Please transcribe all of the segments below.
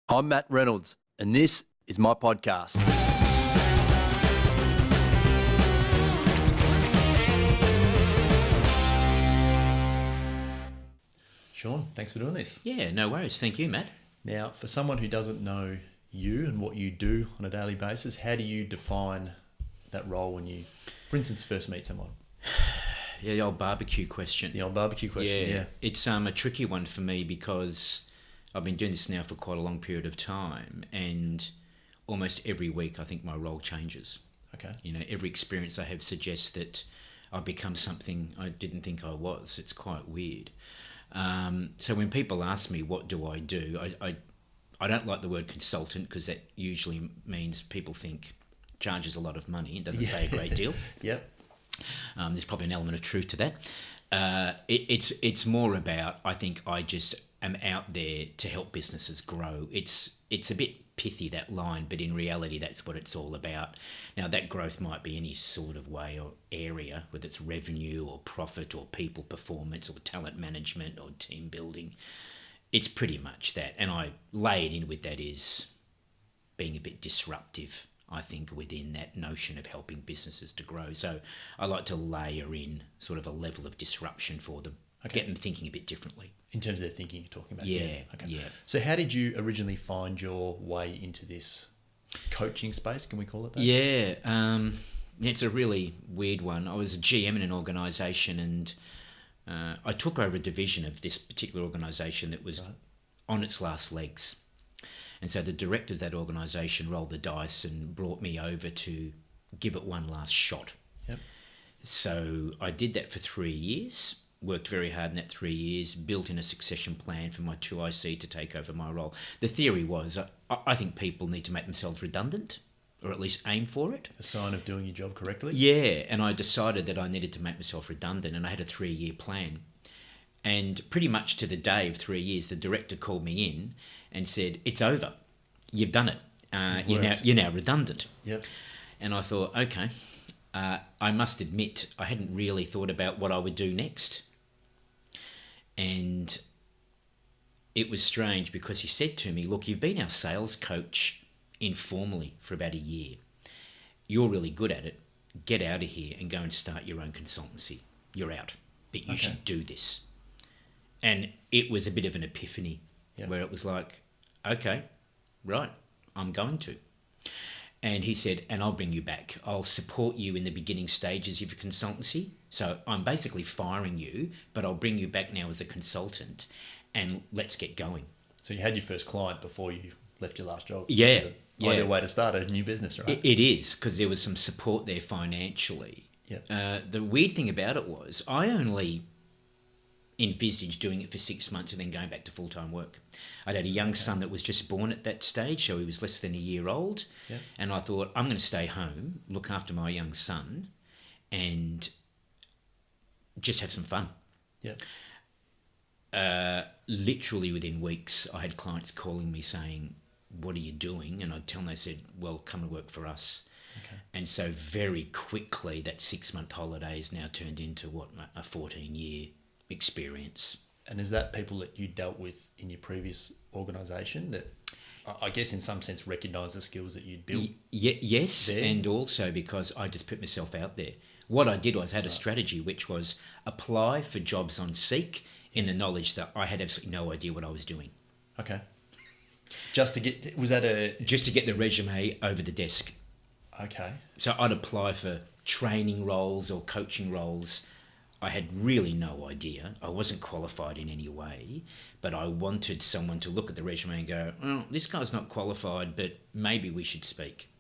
I'm Matt Reynolds, and this is my podcast. Sean, thanks for doing this. Yeah, no worries. Thank you, Matt. Now, for someone who doesn't know you and what you do on a daily basis, how do you define that role when you, for instance, first meet someone? Yeah, the old barbecue question. Yeah. It's a tricky one for me because I've been doing this now for quite a long period of time, and almost every week I think my role changes. Okay. You know, every experience I have suggests that I've become something I didn't think I was. It's quite weird. So when people ask me what do, I don't like the word consultant because that usually means people think charges a lot of money and doesn't say a great deal. Yep. There's probably an element of truth to that. It's more about, I think I just am out there to help businesses grow. It's a bit pithy, that line, but in reality that's what it's all about. Now that growth might be any sort of way or area, whether it's revenue or profit or people performance or talent management or team building. It's pretty much that, and I lay it in with that is being a bit disruptive, I think, within that notion of helping businesses to grow. So I like to layer in sort of a level of disruption for them, get them thinking a bit differently. In terms of their thinking you're talking about? Yeah. So how did you originally find your way into this coaching space? Can we call it that? Yeah, it's a really weird one. I was a GM in an organisation, and I took over a division of this particular organisation that was on its last legs. And so the director of that organisation rolled the dice and brought me over to give it one last shot. Yep. So I did that for 3 years, worked very hard in that 3 years, built in a succession plan for my 2IC to take over my role. The theory was I think people need to make themselves redundant, or at least aim for it. A sign of doing your job correctly? Yeah, and I decided that I needed to make myself redundant, and I had a 3-year plan. And pretty much to the day of 3 years, the director called me in and said, "It's over. You've done it. You're now redundant." Yep. And I thought, okay, I must admit I hadn't really thought about what I would do next. And it was strange because he said to me, "Look, you've been our sales coach informally for about a year. You're really good at it. Get out of here and go and start your own consultancy. You're out, but you should do this." And it was a bit of an epiphany where it was like, okay, right, I'm going to. And he said, "And I'll bring you back. I'll support you in the beginning stages of your consultancy. So I'm basically firing you, but I'll bring you back now as a consultant and let's get going." So you had your first client before you left your last job. Yeah. Ideal way to start a new business, right? It is, because there was some support there financially. Yeah. The weird thing about it was I only envisaged doing it for 6 months and then going back to full-time work. I'd had a young son that was just born at that stage, so he was less than a year old. Yeah. And I thought, I'm going to stay home, look after my young son, and just have some fun. Yeah. Literally within weeks, I had clients calling me saying, "What are you doing?" And I'd tell them, they said, "Well, come and work for us." Okay. And so very quickly, that 6-month holiday is now turned into a 14-year experience. And is that people that you dealt with in your previous organisation that I guess in some sense recognise the skills that you'd built? Yes, there? and also because I just put myself out there. What I did was I had a strategy which was apply for jobs on Seek in the knowledge that I had absolutely no idea what I was doing. Okay. Just to get the resume over the desk. Okay. So I'd apply for training roles or coaching roles. I had really no idea. I wasn't qualified in any way, but I wanted someone to look at the resume and go, "Well, this guy's not qualified, but maybe we should speak."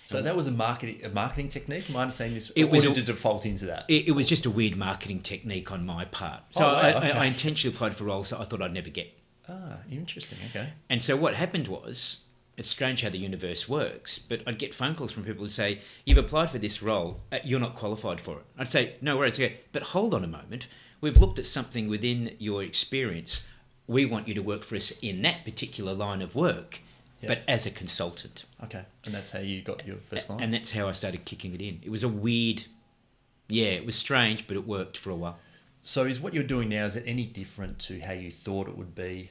So that was a marketing technique? Am I understanding this? It was or did it default into that? It was just a weird marketing technique on my part. So I intentionally applied for roles that I thought I'd never get. Ah, interesting. Okay. And so what happened was, it's strange how the universe works, but I'd get phone calls from people who say, "You've applied for this role, you're not qualified for it." I'd say, "No worries, okay, but hold on a moment. We've looked at something within your experience. We want you to work for us in that particular line of work, but as a consultant." Okay, and that's how you got your first clients? And that's how I started kicking it in. It was it was strange, but it worked for a while. So is what you're doing now, is it any different to how you thought it would be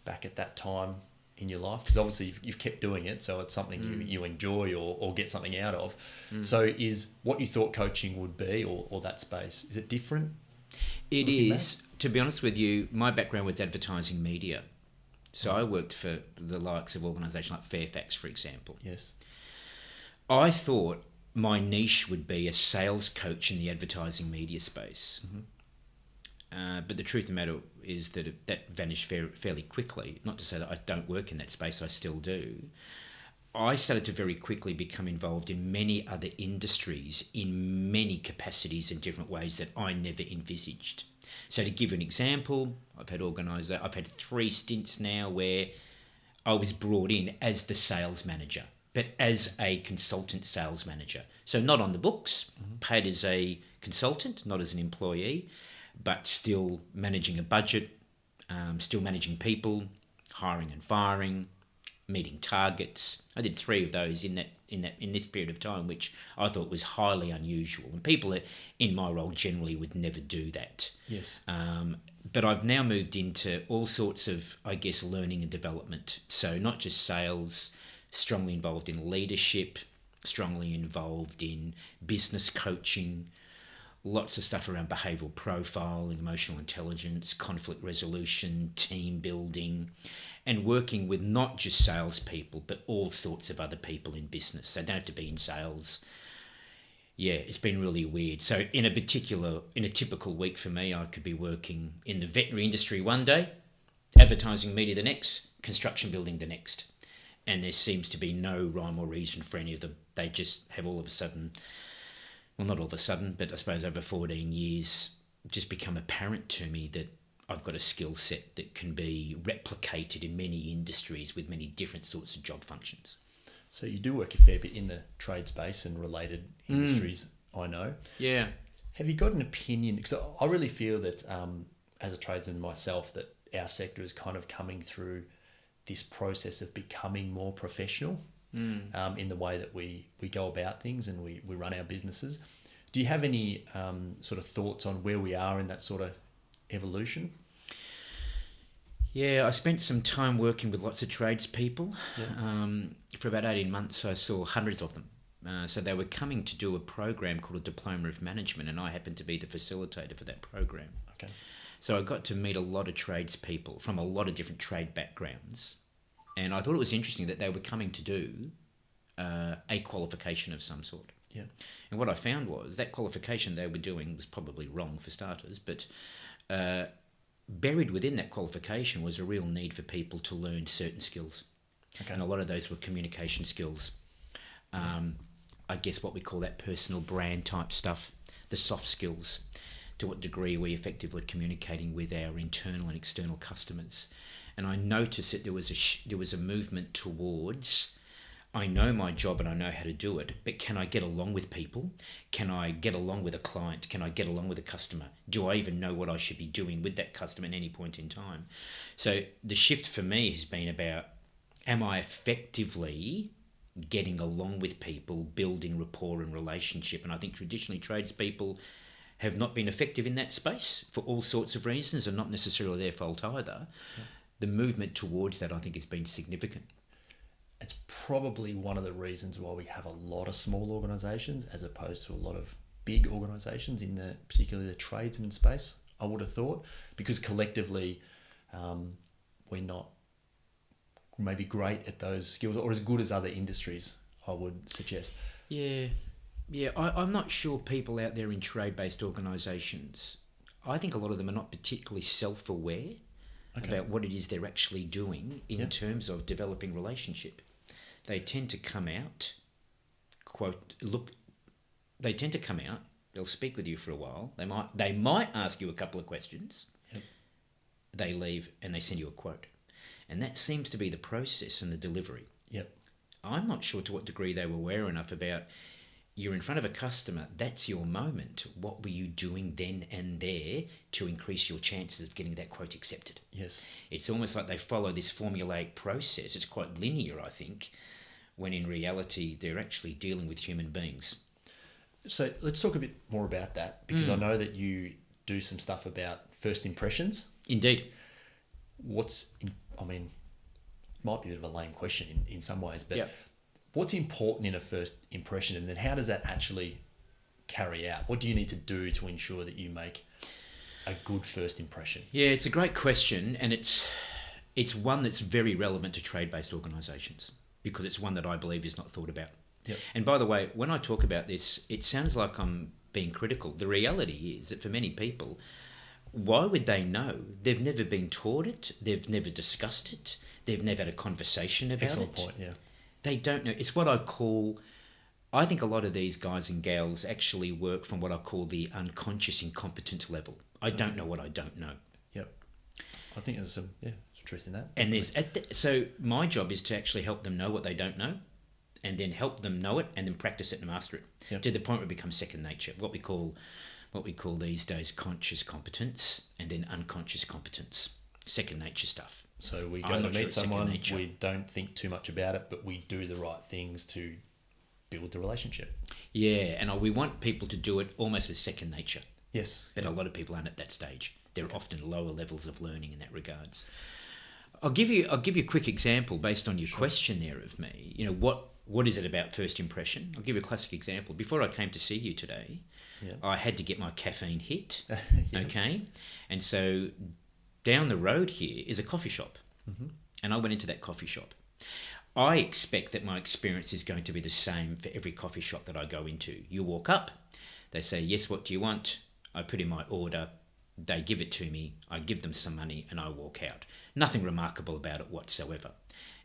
back at that time in your life? Because obviously you've kept doing it, so it's something you enjoy or get something out of. So is what you thought coaching would be or that space, is it different? It is. To be honest with you, my background was advertising media. So I worked for the likes of organisations like Fairfax, for example. Yes. I thought my niche would be a sales coach in the advertising media space. But the truth of the matter is that that vanished fairly quickly. Not to say that I don't work in that space, I still do. I started to very quickly become involved in many other industries in many capacities and different ways that I never envisaged. So to give you an example, I've had 3 stints now where I was brought in as the sales manager, but as a consultant sales manager. So not on the books, paid as a consultant, not as an employee, but still managing a budget, still managing people, hiring and firing, meeting targets. I did 3 of those in this period of time, which I thought was highly unusual. And people in my role generally would never do that. Yes. But I've now moved into all sorts of, I guess, learning and development. So not just sales, strongly involved in leadership, strongly involved in business coaching, lots of stuff around behavioural profiling, emotional intelligence, conflict resolution, team building, and working with not just salespeople, but all sorts of other people in business. They don't have to be in sales. Yeah, it's been really weird. So in a typical week for me, I could be working in the veterinary industry one day, advertising media the next, construction building the next. And there seems to be no rhyme or reason for any of them. They just have all of a sudden, well, not all of a sudden, but I suppose over 14 years, just become apparent to me that I've got a skill set that can be replicated in many industries with many different sorts of job functions. So you do work a fair bit in the trade space and related industries, I know. Yeah. Have you got an opinion? Because I really feel that as a tradesman myself, that our sector is kind of coming through this process of becoming more professional in the way that we go about things and we run our businesses. Do you have any sort of thoughts on where we are in that sort of evolution? Yeah, I spent some time working with lots of tradespeople. Yeah. For about 18 months, I saw hundreds of them. So they were coming to do a program called a Diploma of Management, and I happened to be the facilitator for that program. Okay. So I got to meet a lot of tradespeople from a lot of different trade backgrounds, and I thought it was interesting that they were coming to do a qualification of some sort. Yeah. And what I found was that qualification they were doing was probably wrong for starters, but buried within that qualification was a real need for people to learn certain skills. Okay. And a lot of those were communication skills. I guess what we call that personal brand type stuff, the soft skills. To what degree are we effectively communicating with our internal and external customers? And I noticed that there was a movement towards, I know my job and I know how to do it, but can I get along with people? Can I get along with a client? Can I get along with a customer? Do I even know what I should be doing with that customer at any point in time? So the shift for me has been about, am I effectively getting along with people, building rapport and relationship? And I think traditionally tradespeople have not been effective in that space for all sorts of reasons, and not necessarily their fault either. Yeah. The movement towards that, I think, has been significant. It's probably one of the reasons why we have a lot of small organisations as opposed to a lot of big organisations in particularly the tradesman space, I would have thought, because collectively we're not maybe great at those skills or as good as other industries, I would suggest. Yeah, I'm not sure people out there in trade-based organisations, I think a lot of them are not particularly self-aware about what it is they're actually doing in terms of developing relationship. They tend to come out, they'll speak with you for a while, they might ask you a couple of questions, they leave and they send you a quote. And that seems to be the process and the delivery. Yep. I'm not sure to what degree they were aware enough about, you're in front of a customer, that's your moment. What were you doing then and there to increase your chances of getting that quote accepted? Yes. It's almost like they follow this formulaic process. It's quite linear, I think, when in reality they're actually dealing with human beings. So let's talk a bit more about that, because I know that you do some stuff about first impressions. Indeed. might be a bit of a lame question in some ways, but Yep. what's important in a first impression, and then how does that actually carry out? What do you need to do to ensure that you make a good first impression? Yeah, it's a great question, and it's one that's very relevant to trade-based organisations because it's one that I believe is not thought about. Yep. And by the way, when I talk about this, it sounds like I'm being critical. The reality is that for many people, why would they know? They've never been taught it. They've never discussed it. They've never had a conversation about Excellent it. point, yeah. They don't know. It's what I think a lot of these guys and gals actually work from what I call the unconscious incompetence level. I don't know what I don't know. Yep. I think there's some truth in that. And so my job is to actually help them know what they don't know, and then help them know it, and then practice it and master it. Yep. To the point where it becomes second nature. What we call these days conscious competence, and then unconscious competence, second nature stuff. So we go I'm to not sure meet it's second someone, nature. we don't think too much about it, but we do the right things to build the relationship. Yeah, and we want people to do it almost as second nature. Yes. But a lot of people aren't at that stage. They're often lower levels of learning in that regards. I'll give you a quick example based on your question there of me. You know, what is it about first impression? I'll give you a classic example. Before I came to see you today, I had to get my caffeine hit. Okay, and so down the road here is a coffee shop, and I went into that coffee shop. I expect that my experience is going to be the same for every coffee shop that I go into. You walk up, they say, yes, what do you want? I put in my order, they give it to me, I give them some money, and I walk out. Nothing remarkable about it whatsoever.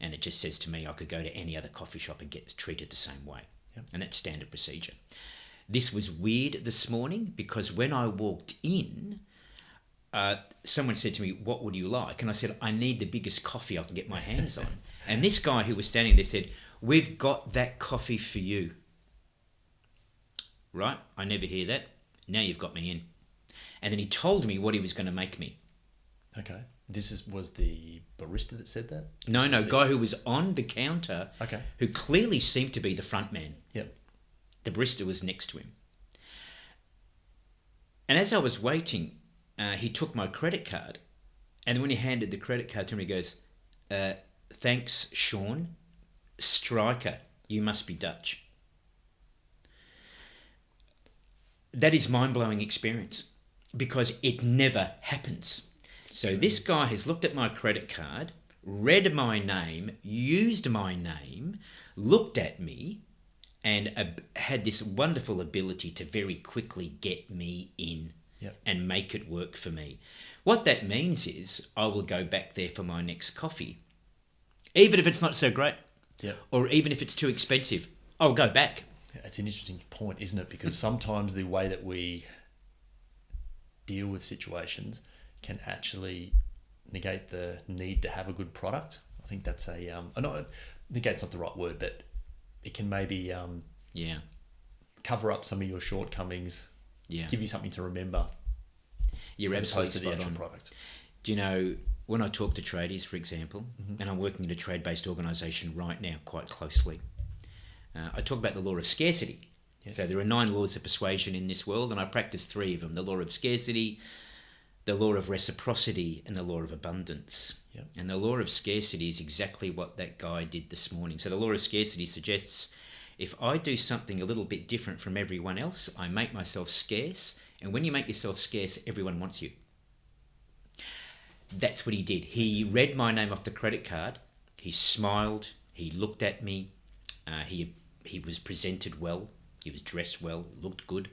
And it just says to me I could go to any other coffee shop and get treated the same way. Yep. And that's standard procedure. This was weird this morning because when I walked in, someone said to me, what would you like? And I said, I need the biggest coffee I can get my hands on. And this guy who was standing there said, we've got that coffee for you. Right? I never hear that. Now you've got me in. And then he told me what he was going to make me. Okay. Was the barista that said that? No, guy who was on the counter, Okay. who clearly seemed to be the front man. Yep. The barista was next to him. And as I was waiting, he took my credit card. And when he handed the credit card to me, he goes, thanks, Sean. Stryker, you must be Dutch. That is mind-blowing experience because it never happens. So this guy has looked at my credit card, read my name, used my name, looked at me, and had this wonderful ability to very quickly get me in and make it work for me. What that means is I will go back there for my next coffee. Even if it's not so great, or even if it's too expensive, I'll go back. It's an interesting point, isn't it? Because sometimes the way that we deal with situations can actually negate the need to have a good product. I think that's negate's not the right word, but it can maybe cover up some of your shortcomings, give you something to remember. You're as opposed to the absolutely actual spot on. product. Do you know, when I talk to tradies, for example, and I'm working in a trade-based organisation right now quite closely, I talk about the law of scarcity. Yes. So there are 9 laws of persuasion in this world, and I practice 3 of them: the law of scarcity, the law of reciprocity, and the law of abundance. Yep. And the law of scarcity is exactly what that guy did this morning. So the law of scarcity suggests if I do something a little bit different from everyone else, I make myself scarce. And when you make yourself scarce, everyone wants you. That's what he did. He read my name off the credit card. He smiled. He looked at me. He was presented well. He was dressed well, looked good.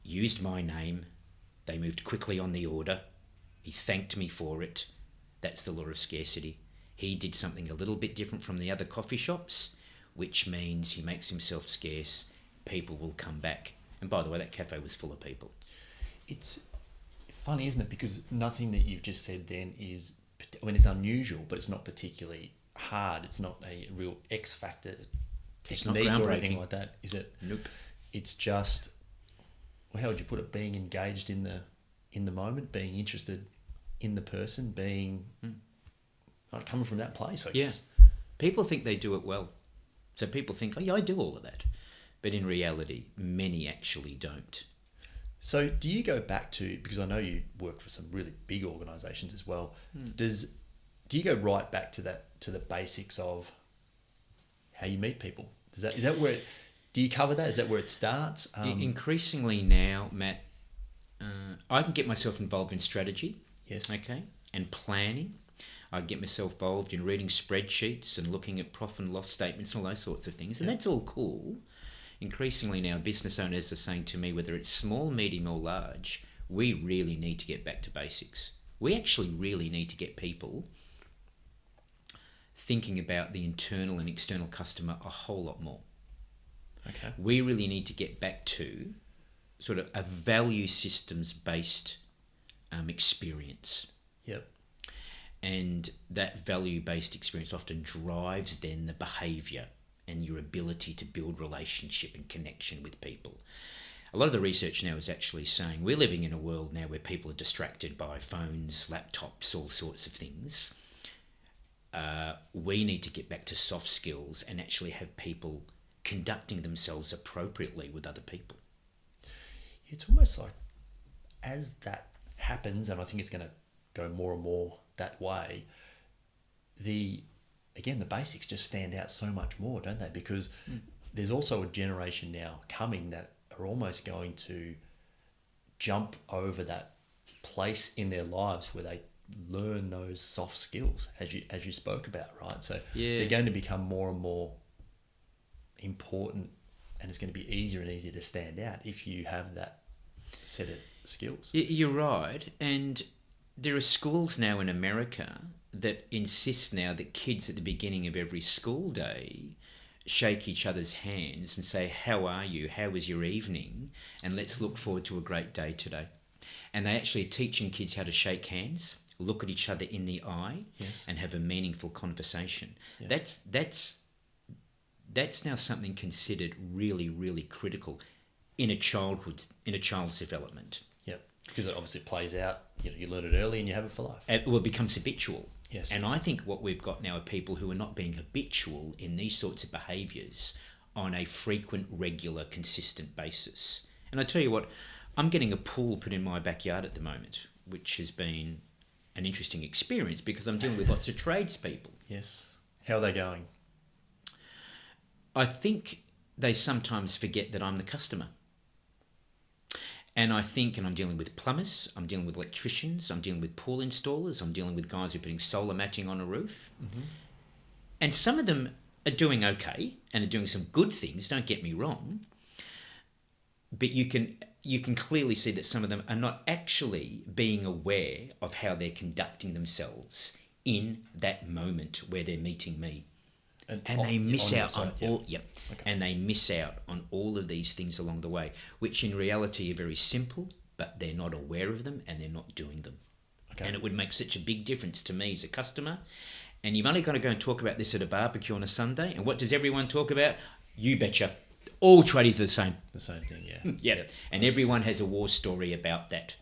Used my name. They moved quickly on the order. He thanked me for it. That's the law of scarcity. He did something a little bit different from the other coffee shops, which means he makes himself scarce. People will come back. And by the way, that cafe was full of people. It's funny, isn't it? Because nothing that you've just said then is, it's unusual, but it's not particularly hard. It's not a real X factor technique or anything like that, is it? Nope. It's just, well, how would you put it? Being engaged in the moment, being interested in the person, being coming from that place, I guess. People think they do it well. So people think, oh yeah, I do all of that. But in reality, many actually don't. So do you go back to, because I know you work for some really big organisations as well, does do you go right back to the basics of how you meet people? Is that where do you cover that? Is that where it starts? Increasingly now, Matt, I can get myself involved in strategy. Yes. Okay. And planning. I get myself involved in reading spreadsheets and looking at profit and loss statements and all those sorts of things. And that's all cool. Increasingly now, business owners are saying to me, whether it's small, medium or large, we really need to get back to basics. We actually really need to get people thinking about the internal and external customer a whole lot more. Okay. We really need to get back to sort of a value systems based experience. Yep. And that value based experience often drives then the behaviour and your ability to build relationship and connection with people. A lot of the research now is actually saying we're living in a world now where people are distracted by phones, laptops, all sorts of things. We need to get back to soft skills and actually have people conducting themselves appropriately with other people. It's almost like as that happens, and I think it's going to go more and more that way, the basics just stand out so much more, don't they? Because there's also a generation now coming that are almost going to jump over that place in their lives where they learn those soft skills, as you spoke about, right? So they're going to become more and more important, and it's going to be easier and easier to stand out if you have that set of skills. You're right, and there are schools now in America that insist now that kids at the beginning of every school day shake each other's hands and say, how are you? How was your evening? And let's look forward to a great day today. And they actually are teaching kids how to shake hands, look at each other in the eye, and have a meaningful conversation. Yeah. That's now something considered really, really critical in a child's development. Yep, because it obviously plays out. You learn it early and you have it for life. It becomes habitual. Yes. And I think what we've got now are people who are not being habitual in these sorts of behaviours on a frequent, regular, consistent basis. And I tell you what, I'm getting a pool put in my backyard at the moment, which has been an interesting experience because I'm dealing with lots of tradespeople. Yes. How are they going? I think they sometimes forget that I'm the customer. And I think, and I'm dealing with plumbers, I'm dealing with electricians, I'm dealing with pool installers, I'm dealing with guys who are putting solar matting on a roof. Mm-hmm. And some of them are doing okay and are doing some good things, don't get me wrong. But you can clearly see that some of them are not actually being aware of how they're conducting themselves in that moment where they're meeting me. And they miss out on all. Yep. Okay. And they miss out on all of these things along the way, which in reality are very simple, but they're not aware of them and they're not doing them. Okay. And it would make such a big difference to me as a customer. And you've only got to go and talk about this at a barbecue on a Sunday. And what does everyone talk about? You betcha. All tradies are the same. The same thing, yeah. Yep. And everyone has a war story about that.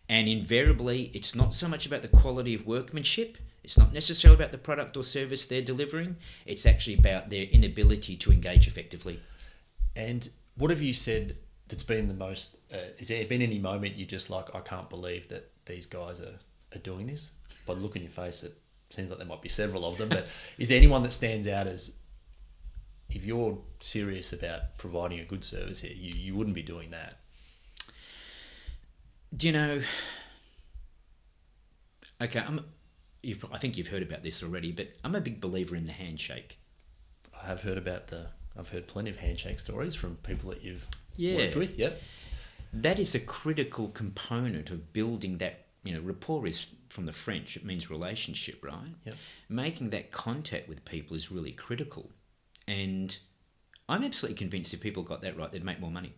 And invariably, it's not so much about the quality of workmanship. It's not necessarily about the product or service they're delivering. It's actually about their inability to engage effectively. And what have you said that's been the most... has there been any moment you just like, I can't believe that these guys are doing this? By the look in your face, it seems like there might be several of them. But is there anyone that stands out as, if you're serious about providing a good service here, you wouldn't be doing that? Do you know... Okay, I think you've heard about this already, but I'm a big believer in the handshake. I have heard I've heard plenty of handshake stories from people that you've worked with. Yep. That is a critical component of building that, rapport is from the French, it means relationship, right? Yep. Making that contact with people is really critical. And I'm absolutely convinced if people got that right, they'd make more money.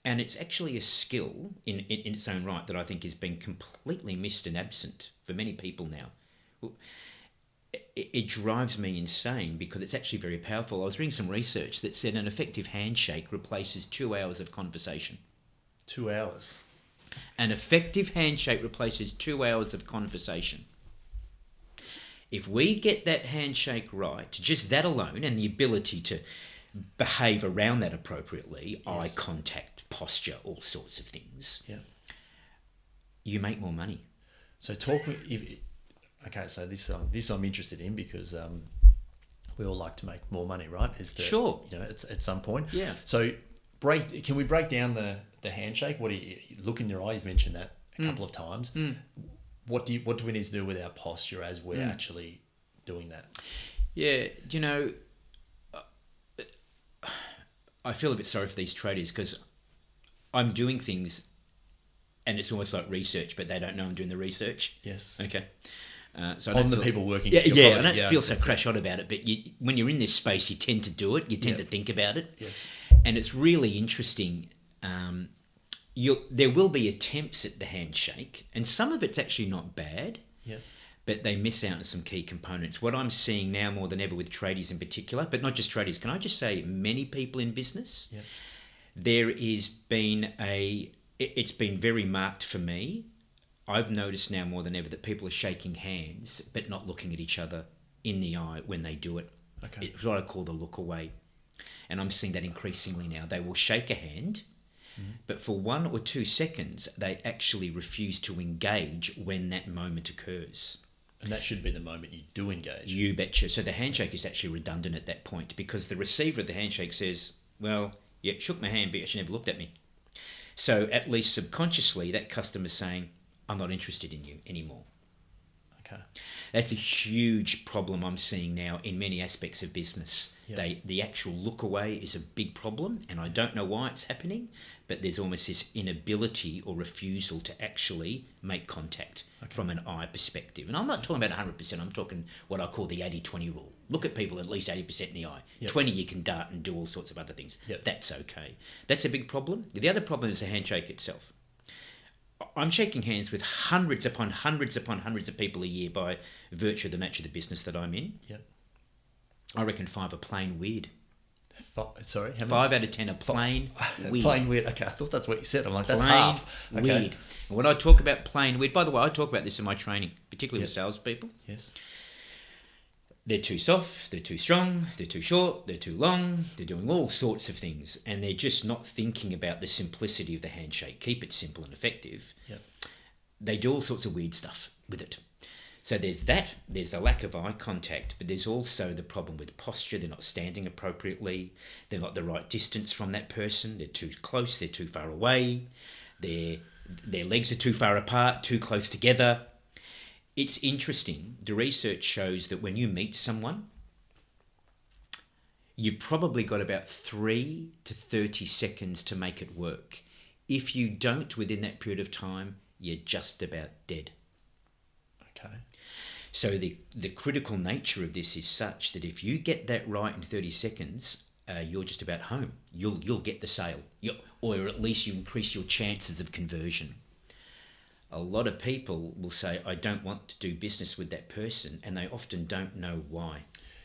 And it's actually a skill in its own right that I think has been completely missed and absent for many people now. It drives me insane because it's actually very powerful. I was reading some research that said an effective handshake replaces 2 hours of conversation. 2 hours? An effective handshake replaces 2 hours of conversation. If we get that handshake right, just that alone, and the ability to behave around that appropriately, eye contact, posture, all sorts of things, you make more money. So talk me, Okay, so this I'm interested in because we all like to make more money, right? Sure. It's at some point. Yeah. So can we break down the handshake? What do you look in your eye? You've mentioned that a couple of times. What do we need to do with our posture as we're actually doing that? Yeah, I feel a bit sorry for these tradies because I'm doing things and it's almost like research, but they don't know I'm doing the research. Yes. Okay. So on the people working. Yeah, I don't feel so crash on about it, but when you're in this space, you tend to do it. You tend to think about it. Yes. And it's really interesting. There will be attempts at the handshake, and some of it's actually not bad. Yeah. But they miss out on some key components. What I'm seeing now more than ever with tradies in particular, but not just tradies, can I just say many people in business, there is been it's been very marked for me. I've noticed now more than ever that people are shaking hands but not looking at each other in the eye when they do it. Okay. It's what I call the look away. And I'm seeing that increasingly now. They will shake a hand, but for 1 or 2 seconds, they actually refuse to engage when that moment occurs. And that should be the moment you do engage. You betcha. So the handshake is actually redundant at that point because the receiver of the handshake says, well, yeah, shook my hand, but she never looked at me. So at least subconsciously, that customer's saying, I'm not interested in you anymore. Okay. That's a huge problem I'm seeing now in many aspects of business. Yep. The actual look away is a big problem, and I don't know why it's happening, but there's almost this inability or refusal to actually make contact from an eye perspective. And I'm not talking about 100%, I'm talking what I call the 80-20 rule. Look at people at least 80% in the eye. Yep. 20 you can dart and do all sorts of other things. Yep. That's okay. That's a big problem. The other problem is the handshake itself. I'm shaking hands with hundreds upon hundreds upon hundreds of people a year by virtue of the nature of the business that I'm in. Yep. I reckon 5 are plain weird. Sorry? 5 out of 10 are plain weird. Plain weird. Okay, I thought that's what you said. I'm like, that's half. Okay. Weird. And when I talk about plain weird, by the way, I talk about this in my training, particularly with salespeople. Yes. They're too soft, they're too strong, they're too short, they're too long, they're doing all sorts of things, and they're just not thinking about the simplicity of the handshake. Keep it simple and effective. Yep. They do all sorts of weird stuff with it. So there's that, there's the lack of eye contact, but there's also the problem with posture. They're not standing appropriately, they're not the right distance from that person, they're too close, they're too far away, their legs are too far apart, too close together. It's interesting, the research shows that when you meet someone, you've probably got about 3 to 30 seconds to make it work. If you don't within that period of time, you're just about dead. Okay. So the critical nature of this is such that if you get that right in 30 seconds, you're just about home. You'll get the sale, or at least you increase your chances of conversion. A lot of people will say, I don't want to do business with that person, and they often don't know why.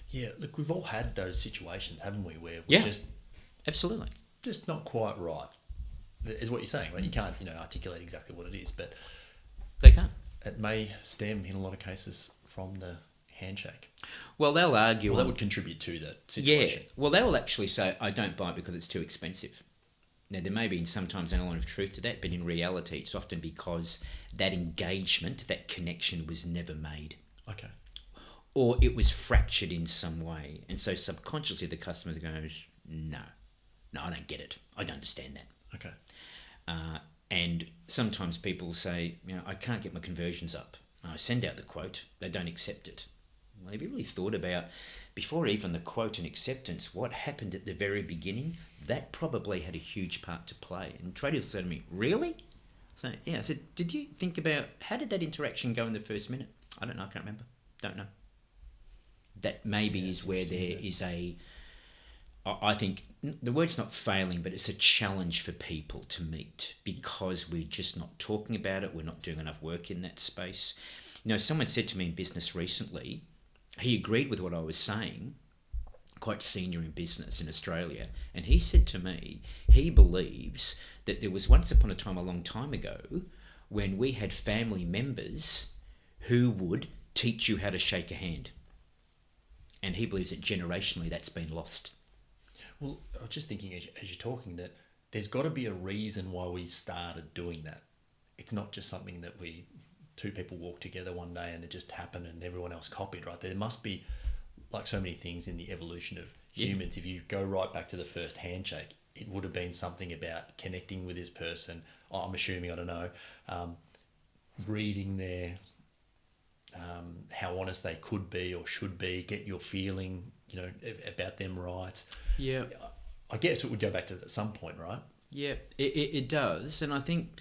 Yeah, look, we've all had those situations, haven't we, where we're absolutely just not quite right, is what you're saying, right? You can't, articulate exactly what it is, but they can't. It may stem, in a lot of cases, from the handshake. Well, they'll argue... Well, that would contribute to the situation. Yeah, well, they will actually say, I don't buy it because it's too expensive. Now, there may be sometimes an element of truth to that, but in reality, it's often because that engagement, that connection was never made. Okay. Or it was fractured in some way. And so subconsciously, the customer goes, no, I don't get it. I don't understand that. Okay. And sometimes people say, I can't get my conversions up. I send out the quote, they don't accept it. Well, have you really thought about, before even the quote and acceptance, what happened at the very beginning? That probably had a huge part to play. And traders said to me, really? So, I said, did you think about, how did that interaction go in the first minute? I don't know, I can't remember. Don't know. That maybe is where there is I think the word's not failing, but it's a challenge for people to meet because we're just not talking about it. We're not doing enough work in that space. Someone said to me in business recently, he agreed with what I was saying, quite senior in business in Australia, and he said to me, he believes that there was once upon a time, a long time ago, when we had family members who would teach you how to shake a hand. And he believes that generationally that's been lost. Well, I was just thinking as you're talking that there's got to be a reason why we started doing that. It's not just something that we two people walked together one day and it just happened and everyone else copied, right? There must be, like so many things in the evolution of humans, if you go right back to the first handshake, it would have been something about connecting with this person. I'm assuming, I don't know, reading their how honest they could be or should be, get your feeling, about them right. Yeah. I guess it would go back to at some point, right? Yeah, it does. And I think,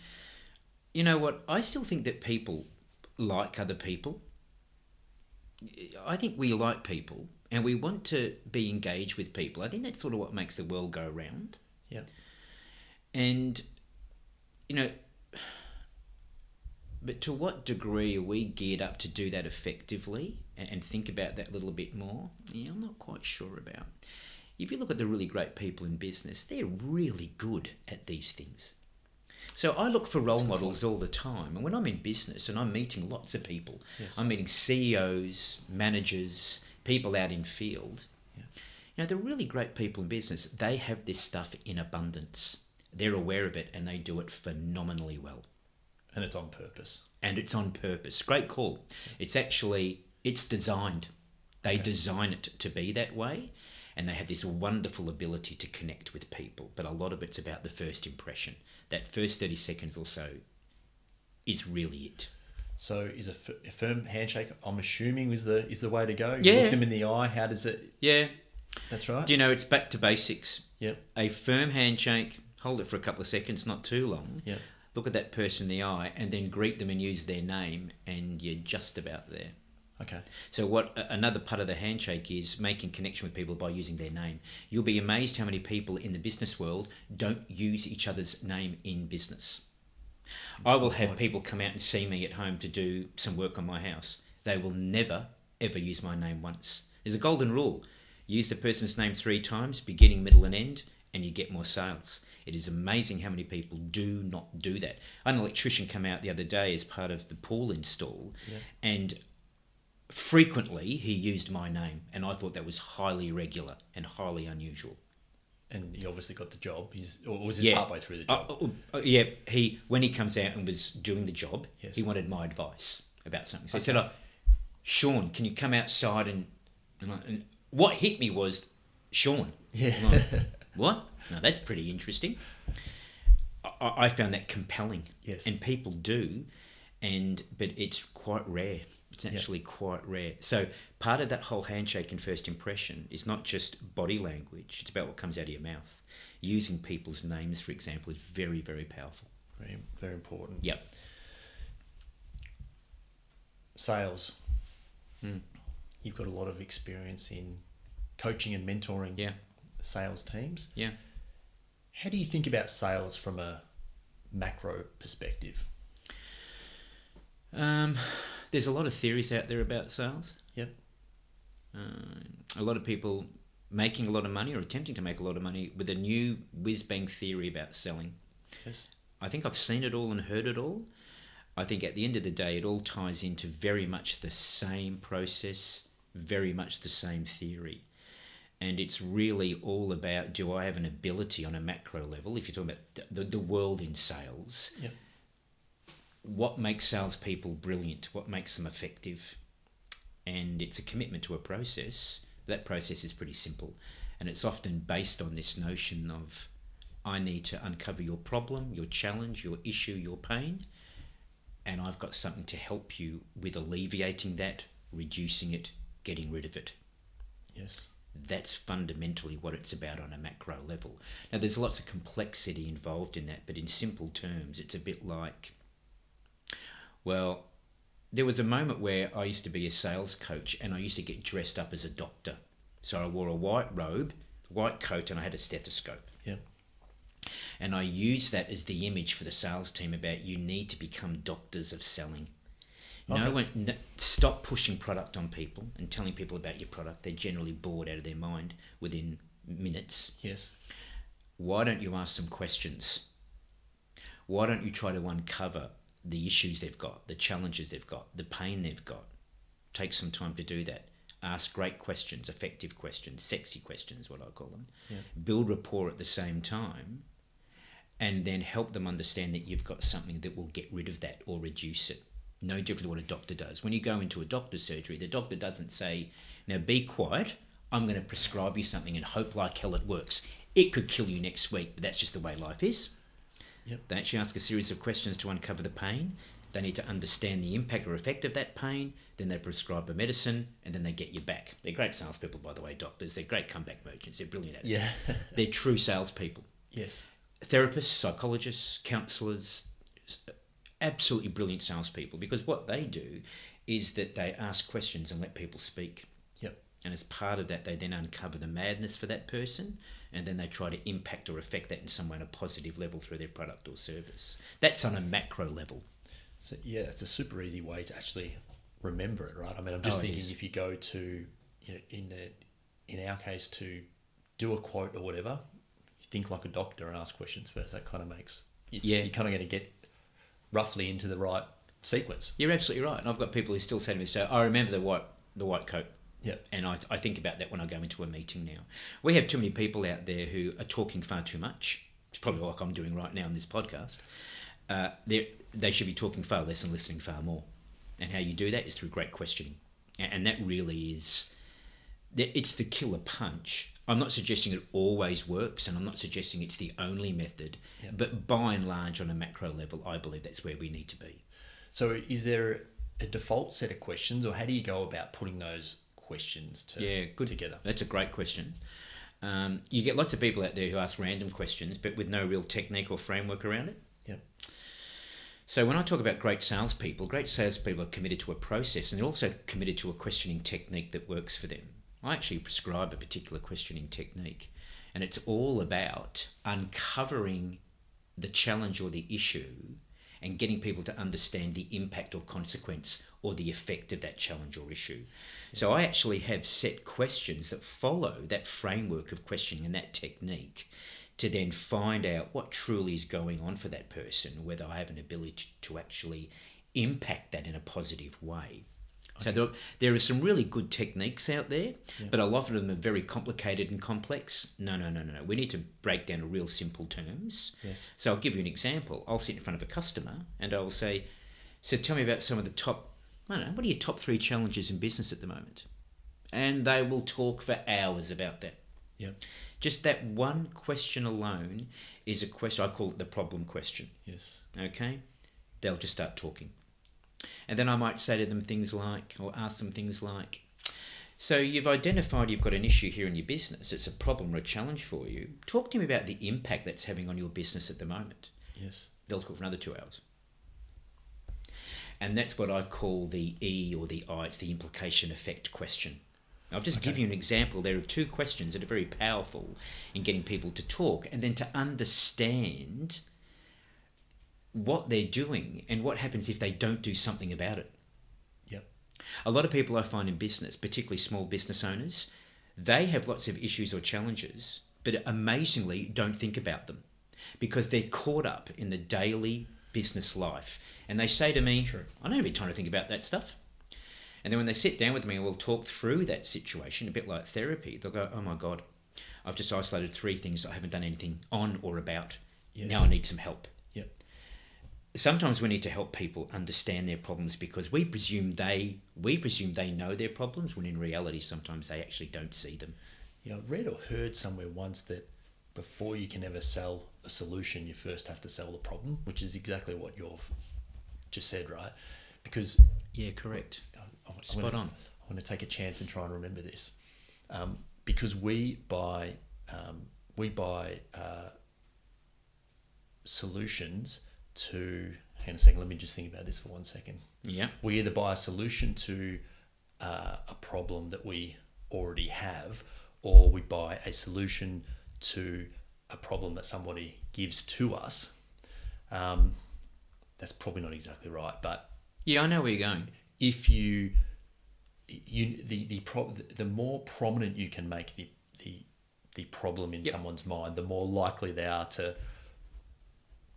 you know what, I still think that people like other people. I think we like people and we want to be engaged with people. I think that's sort of what makes the world go round. Yeah. And, but to what degree are we geared up to do that effectively and think about that a little bit more? Yeah, I'm not quite sure about. If you look at the really great people in business, they're really good at these things. So I look for role models all the time. And when I'm in business and I'm meeting lots of people, I'm meeting CEOs, managers, people out in field. Yeah. They're really great people in business. They have this stuff in abundance. They're aware of it and they do it phenomenally well. And it's on purpose. And it's on purpose. Great call. It's designed. They design it to be that way. And they have this wonderful ability to connect with people. But a lot of it's about the first impression. That first 30 seconds or so is really it. So is a firm handshake, I'm assuming, is the way to go? Yeah. You look them in the eye, how does it... Yeah. That's right. Do you know, it's back to basics. Yep. A firm handshake, hold it for a couple of seconds, not too long. Yep. Look at that person in the eye and then greet them and use their name and you're just about there. Okay. So what another part of the handshake is making connection with people by using their name. You'll be amazed how many people in the business world don't use each other's name in business. I will have people come out and see me at home to do some work on my house. They will never, ever use my name once. There's a golden rule. Use the person's name 3 times, beginning, middle and end, and you get more sales. It is amazing how many people do not do that. An electrician came out the other day as part of the pool install and frequently he used my name and I thought that was highly irregular and highly unusual. And he obviously got the job. Or was he partway through the job? When he comes out and was doing the job, he wanted my advice about something. So he said, Sean, can you come outside and what hit me was, Sean. Yeah. Like, what? No, that's pretty interesting. I found that compelling. Yes. And people do, but it's quite rare. It's actually quite rare. So part of that whole handshake and first impression is not just body language. It's about what comes out of your mouth. Using people's names, for example, is very, very powerful. Very, very important. Yep. Sales. You've got a lot of experience in coaching and mentoring sales teams. Yeah. How do you think about sales from a macro perspective? There's a lot of theories out there about sales. Yep. A lot of people making a lot of money or attempting to make a lot of money with a new whiz-bang theory about selling. Yes. I think I've seen it all and heard it all. I think at the end of the day, it all ties into very much the same process, very much the same theory. And it's really all about, do I have an ability on a macro level, if you're talking about the world in sales, what makes salespeople brilliant? What makes them effective? And it's a commitment to a process. That process is pretty simple. And it's often based on this notion of, I need to uncover your problem, your challenge, your issue, your pain. And I've got something to help you with alleviating that, reducing it, getting rid of it. Yes. That's fundamentally what it's about on a macro level. Now, there's lots of complexity involved in that, but in simple terms, it's a bit like, well, there was a moment where I used to be a sales coach and I used to get dressed up as a doctor. So I wore a white robe, white coat, and I had a stethoscope. Yep. And I used that as the image for the sales team about you need to become doctors of selling. Stop pushing product on people and telling people about your product. They're generally bored out of their mind within minutes. Yes. Why don't you ask some questions? Why don't you try to uncover the issues they've got, the challenges they've got, the pain they've got? Take some time to do that. Ask great questions, effective questions, sexy questions, what I call them. Yeah. Build rapport at the same time, and then help them understand that you've got something that will get rid of that or reduce it. No different to what a doctor does. When you go into a doctor's surgery, the doctor doesn't say, now be quiet, I'm going to prescribe you something and hope like hell it works. It could kill you next week, but that's just the way life is. Yep. They actually ask a series of questions to uncover the pain. They need to understand the impact or effect of that pain. Then they prescribe a medicine, and then they get you back. They're great salespeople, by the way, doctors. They're great comeback merchants. They're brilliant at it. Yeah. They're true salespeople. Yes. Therapists, psychologists, counsellors, absolutely brilliant salespeople, because what they do is that they ask questions and let people speak. Yep. And as part of that, they then uncover the madness for that person, and then they try to impact or affect that in some way on a positive level through their product or service. That's on a macro level. So yeah, it's a super easy way to actually remember it, right? I mean, I'm just thinking if you go to, in our case, to do a quote or whatever, you think like a doctor and ask questions first. That kind of makes you're kind of going to get roughly into the right sequence. You're absolutely right. And I've got people who still say to me, so I remember the white coat. Yeah. And I think about that when I go into a meeting now. We have too many people out there who are talking far too much. It's probably like I'm doing right now in this podcast. They should be talking far less and listening far more. And how you do that is through great questioning. And that really is, it's the killer punch. I'm not suggesting it always works, and I'm not suggesting it's the only method. Yeah. But by and large, on a macro level, I believe that's where we need to be. So is there a default set of questions, or how do you go about putting those questions together? That's a great question. You get lots of people out there who ask random questions, but with no real technique or framework around it. Yep. So when I talk about great salespeople are committed to a process, and they're also committed to a questioning technique that works for them. I actually prescribe a particular questioning technique, and it's all about uncovering the challenge or the issue and getting people to understand the impact or consequence or the effect of that challenge or issue. So I actually have set questions that follow that framework of questioning and that technique to then find out what truly is going on for that person, whether I have an ability to actually impact that in a positive way. Okay. So there are some really good techniques out there, but a lot of them are very complicated and complex. No. We need to break down to real simple terms. Yes. So I'll give you an example. I'll sit in front of a customer and I'll say, so tell me about some of the top, what are your top 3 challenges in business at the moment? And they will talk for hours about that. Yep. Just that one question alone is a question, I call it the problem question. Yes. Okay? They'll just start talking. And then I might say to them things like, or ask them things like, so you've identified you've got an issue here in your business. It's a problem or a challenge for you. Talk to me about the impact that's having on your business at the moment. Yes. They'll talk for another 2 hours. And that's what I call the E or the I. It's the implication effect question. I'll just give you an example there of 2 questions that are very powerful in getting people to talk and then to understand what they're doing and what happens if they don't do something about it. Yep. A lot of people I find in business, particularly small business owners, they have lots of issues or challenges, but amazingly don't think about them because they're caught up in the daily business life. And they say to me, I don't have any time to think about that stuff. And then when they sit down with me and we'll talk through that situation, a bit like therapy, they'll go, oh my God, I've just isolated 3 things I haven't done anything on or about. Yes. Now I need some help. Yep. Sometimes we need to help people understand their problems because we presume they know their problems when in reality sometimes they actually don't see them. Yeah, I read or heard somewhere once that before you can ever sell a solution, you first have to sell the problem, which is exactly what you've just said, right? Because yeah, correct. Spot on. I want to take a chance and try and remember this, because we buy solutions to. Hang on a second. Let me just think about this for 1 second. Yeah. We either buy a solution to a problem that we already have, or we buy a solution to a problem that somebody gives to us. That's probably not exactly right, but yeah, I know where you're going. If the more prominent you can make the problem in someone's mind, the more likely they are to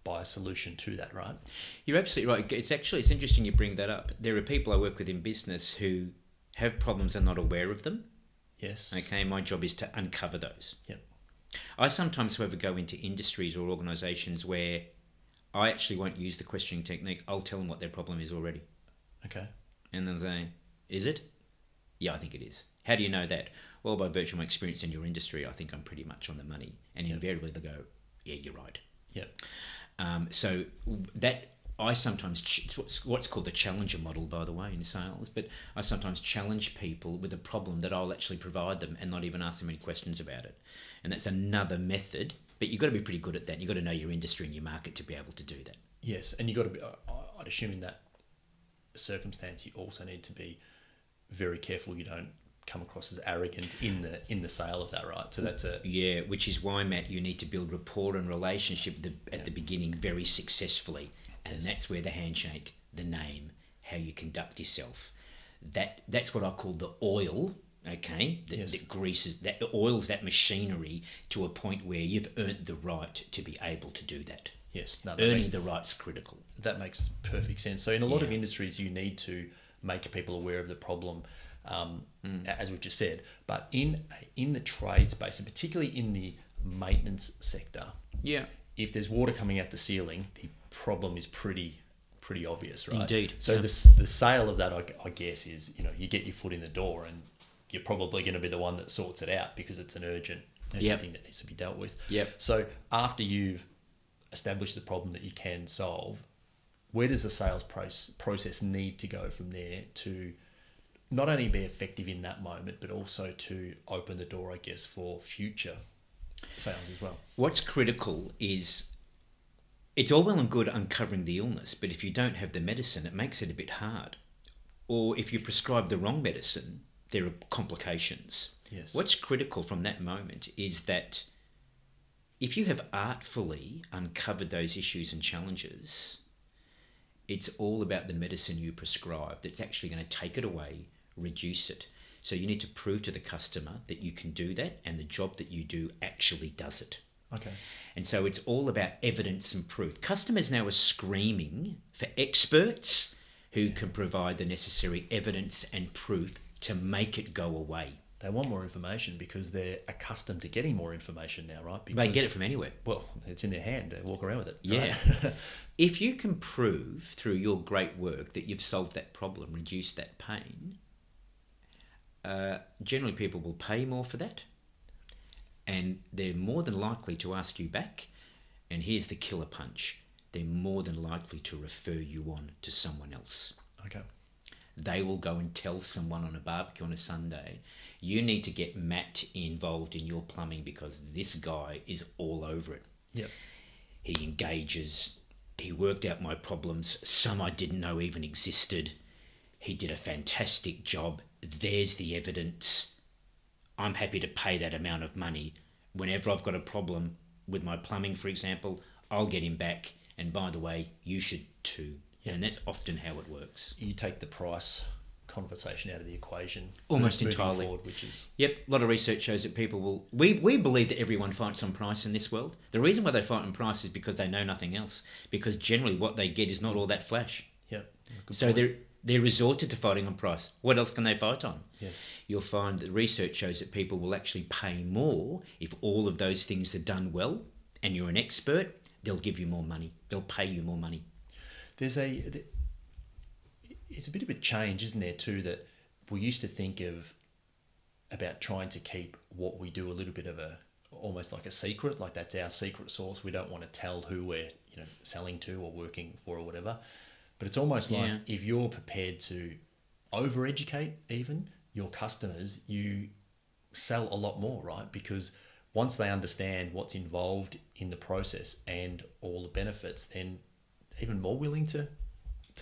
buy a solution to that, right? You're absolutely right. It's interesting you bring that up. There are people I work with in business who have problems and not aware of them. Yes. Okay, my job is to uncover those. Yep. I sometimes, however, go into industries or organisations where I actually won't use the questioning technique. I'll tell them what their problem is already. Okay. And they'll say, is it? Yeah, I think it is. How do you know that? Well, by virtue of my experience in your industry, I think I'm pretty much on the money. And invariably they go, yeah, you're right. Yep. So that I sometimes, what's called the challenger model, by the way, in sales, but I sometimes challenge people with a problem that I'll actually provide them and not even ask them any questions about it. And that's another method, but you've got to be pretty good at that. You've got to know your industry and your market to be able to do that. Yes, and you've got to be, I'd assume in that circumstance, you also need to be very careful you don't come across as arrogant in the sale of that, right? So that's which is why, Matt, you need to build rapport and relationship at the beginning very successfully. And that's where the handshake, the name, how you conduct yourself, that's what I call the oil, okay, that greases, that oils that machinery to a point where you've earned the right to be able to do that. Yes. Earning the right's critical. That makes perfect sense. So in a lot of industries, you need to make people aware of the problem, as we've just said. But in the trade space, and particularly in the maintenance sector, if there's water coming out the ceiling, the problem is pretty obvious, right? Indeed. So the sale of that, I guess, is you get your foot in the door, and you're probably going to be the one that sorts it out because it's an urgent thing that needs to be dealt with. Yep. So after you've established the problem that you can solve, where does the sales process need to go from there to not only be effective in that moment, but also to open the door, I guess, for future sales as well? What's critical is, it's all well and good uncovering the illness, but if you don't have the medicine, it makes it a bit hard. Or if you prescribe the wrong medicine, there are complications. Yes. What's critical from that moment is that if you have artfully uncovered those issues and challenges, it's all about the medicine you prescribe that's actually going to take it away, reduce it. So you need to prove to the customer that you can do that and the job that you do actually does it. Okay. And so it's all about evidence and proof. Customers now are screaming for experts who can provide the necessary evidence and proof to make it go away. They want more information because they're accustomed to getting more information now, right? Because, they can get it from anywhere. Well, it's in their hand. They walk around with it. Yeah. Right? If you can prove through your great work that you've solved that problem, reduced that pain, generally people will pay more for that. And they're more than likely to ask you back. And here's the killer punch. They're more than likely to refer you on to someone else. Okay. They will go and tell someone on a barbecue on a Sunday, you need to get Matt involved in your plumbing because this guy is all over it. Yep. He engages. He worked out my problems. Some I didn't know even existed. He did a fantastic job. There's the evidence. I'm happy to pay that amount of money. Whenever I've got a problem with my plumbing, for example, I'll get him back. And by the way, you should too. Yep. And that's often how it works. You take the price conversation out of the equation. Almost entirely. Forward, which is... Yep, a lot of research shows that people will... We believe that everyone fights on price in this world. The reason why they fight on price is because they know nothing else. Because generally what they get is not all that flash. Yep. So they're resorted to fighting on price. What else can they fight on? Yes. You'll find that research shows that people will actually pay more if all of those things are done well and you're an expert. They'll give you more money. They'll pay you more money. It's a bit of a change, isn't there, too, that we used to think about trying to keep what we do a little bit of almost like a secret, like that's our secret sauce. We don't want to tell who we're selling to or working for or whatever. But it's almost like if you're prepared to over-educate even your customers, you sell a lot more, right? Because once they understand what's involved in the process and all the benefits, then even more willing to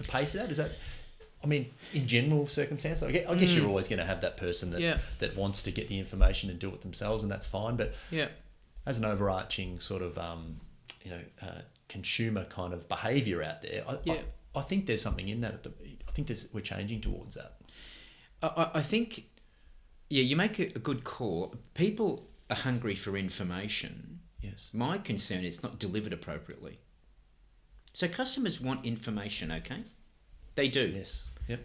pay for that. Is that, I mean, in general circumstance, I guess you're always going to have that person that wants to get the information and do it themselves, and that's fine. But as an overarching sort of consumer kind of behaviour out there, I think there's something in that. I think we're changing towards that. I think, you make a good call. People are hungry for information. Yes. My concern is it's not delivered appropriately. So customers want information, okay? They do. Yes. Yep.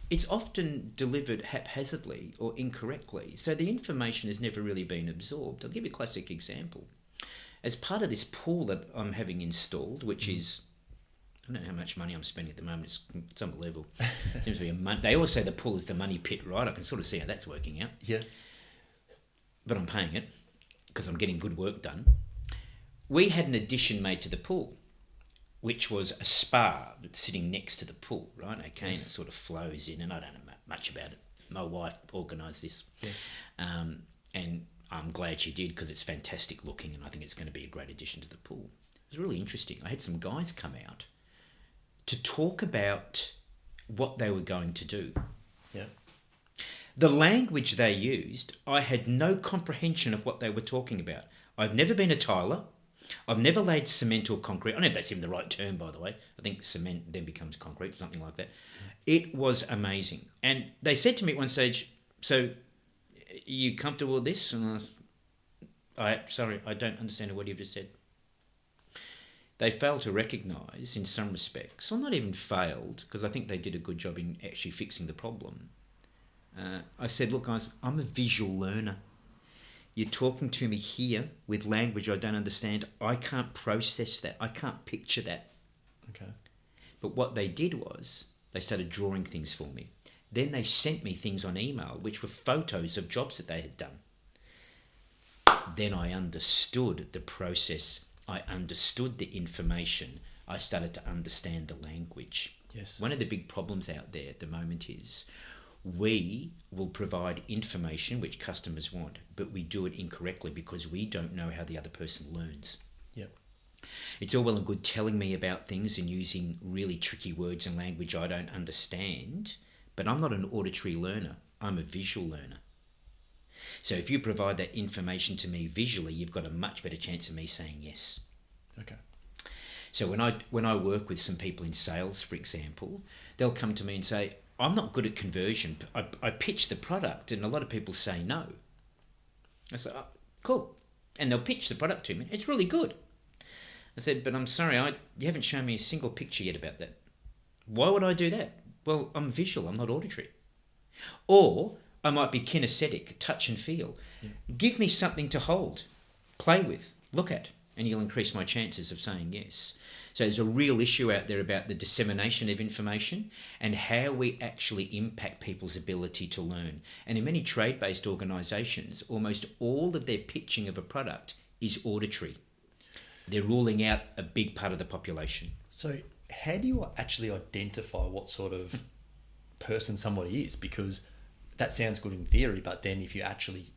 It's often delivered haphazardly or incorrectly, so the information has never really been absorbed. I'll give you a classic example. As part of this pool that I'm having installed, which is I don't know how much money I'm spending at the moment. It's unbelievable. Seems to be they always say the pool is the money pit, right? I can sort of see how that's working out. Yeah. But I'm paying it because I'm getting good work done. We had an addition made to the pool, which was a spa that's sitting next to the pool, right? Okay, yes. And it sort of flows in, and I don't know much about it. My wife organised this. Yes. And I'm glad she did because it's fantastic looking, and I think it's going to be a great addition to the pool. It was really interesting. I had some guys come out to talk about what they were going to do. Yeah. The language they used, I had no comprehension of what they were talking about. I've never been a tiler. I've never laid cement or concrete. I don't know if that's even the right term, by the way. I think cement then becomes concrete, something like that. It was amazing. And they said to me at one stage, so are you comfortable with this? And sorry, I don't understand what you've just said. They failed to recognise in some respects, or not even failed, because I think they did a good job in actually fixing the problem. I said, look, guys, I'm a visual learner. You're talking to me here with language I don't understand. I can't process that. I can't picture that. Okay. But what they did was they started drawing things for me. Then they sent me things on email, which were photos of jobs that they had done. Then I understood the process. I understood the information. I started to understand the language. Yes. One of the big problems out there at the moment is we will provide information which customers want, but we do it incorrectly because we don't know how the other person learns. Yep. It's all well and good telling me about things and using really tricky words and language I don't understand, but I'm not an auditory learner. I'm a visual learner. So if you provide that information to me visually, you've got a much better chance of me saying yes. Okay. So when I work with some people in sales, for example, they'll come to me and say, I'm not good at conversion. I pitch the product and a lot of people say no. I say, oh, cool. And they'll pitch the product to me. It's really good. I said, but I'm sorry, you haven't shown me a single picture yet about that. Why would I do that? Well, I'm visual, I'm not auditory. Or I might be kinesthetic, touch and feel. Yeah. Give me something to hold, play with, look at, and you'll increase my chances of saying yes. So there's a real issue out there about the dissemination of information and how we actually impact people's ability to learn. And in many trade-based organisations, almost all of their pitching of a product is auditory. They're ruling out a big part of the population. So how do you actually identify what sort of person somebody is? Because that sounds good in theory, but then if you're actually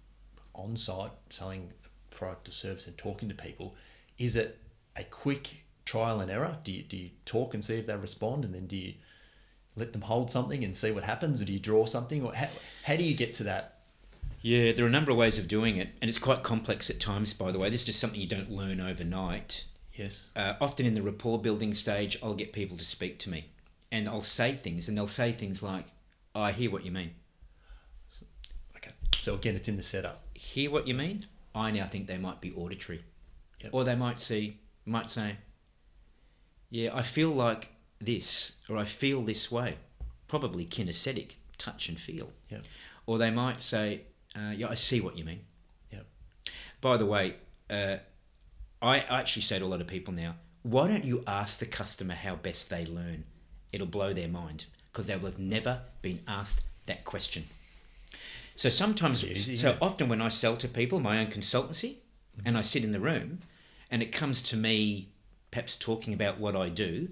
on site selling a product or service and talking to people, is it a quick trial and error? Do you talk and see if they respond, and then do you let them hold something and see what happens, or do you draw something? Or how do you get to that? Yeah, there are a number of ways of doing it, and it's quite complex at times, by the way. This is just something you don't learn overnight. Yes. Often in the rapport building stage, I'll get people to speak to me, and I'll say things, and they'll say things like, oh, I hear what you mean. Okay. So again, it's in the setup. Hear what you mean? I now think they might be auditory. Yep. Or they might say, yeah, I feel like this, or I feel this way. Probably kinesthetic, touch and feel. Yep. Or they might say, yeah, I see what you mean. Yep. By the way, I actually say to a lot of people now, why don't you ask the customer how best they learn? It'll blow their mind, because they will have never been asked that question. So sometimes, often when I sell to people, my own consultancy, and I sit in the room, and it comes to me perhaps talking about what I do,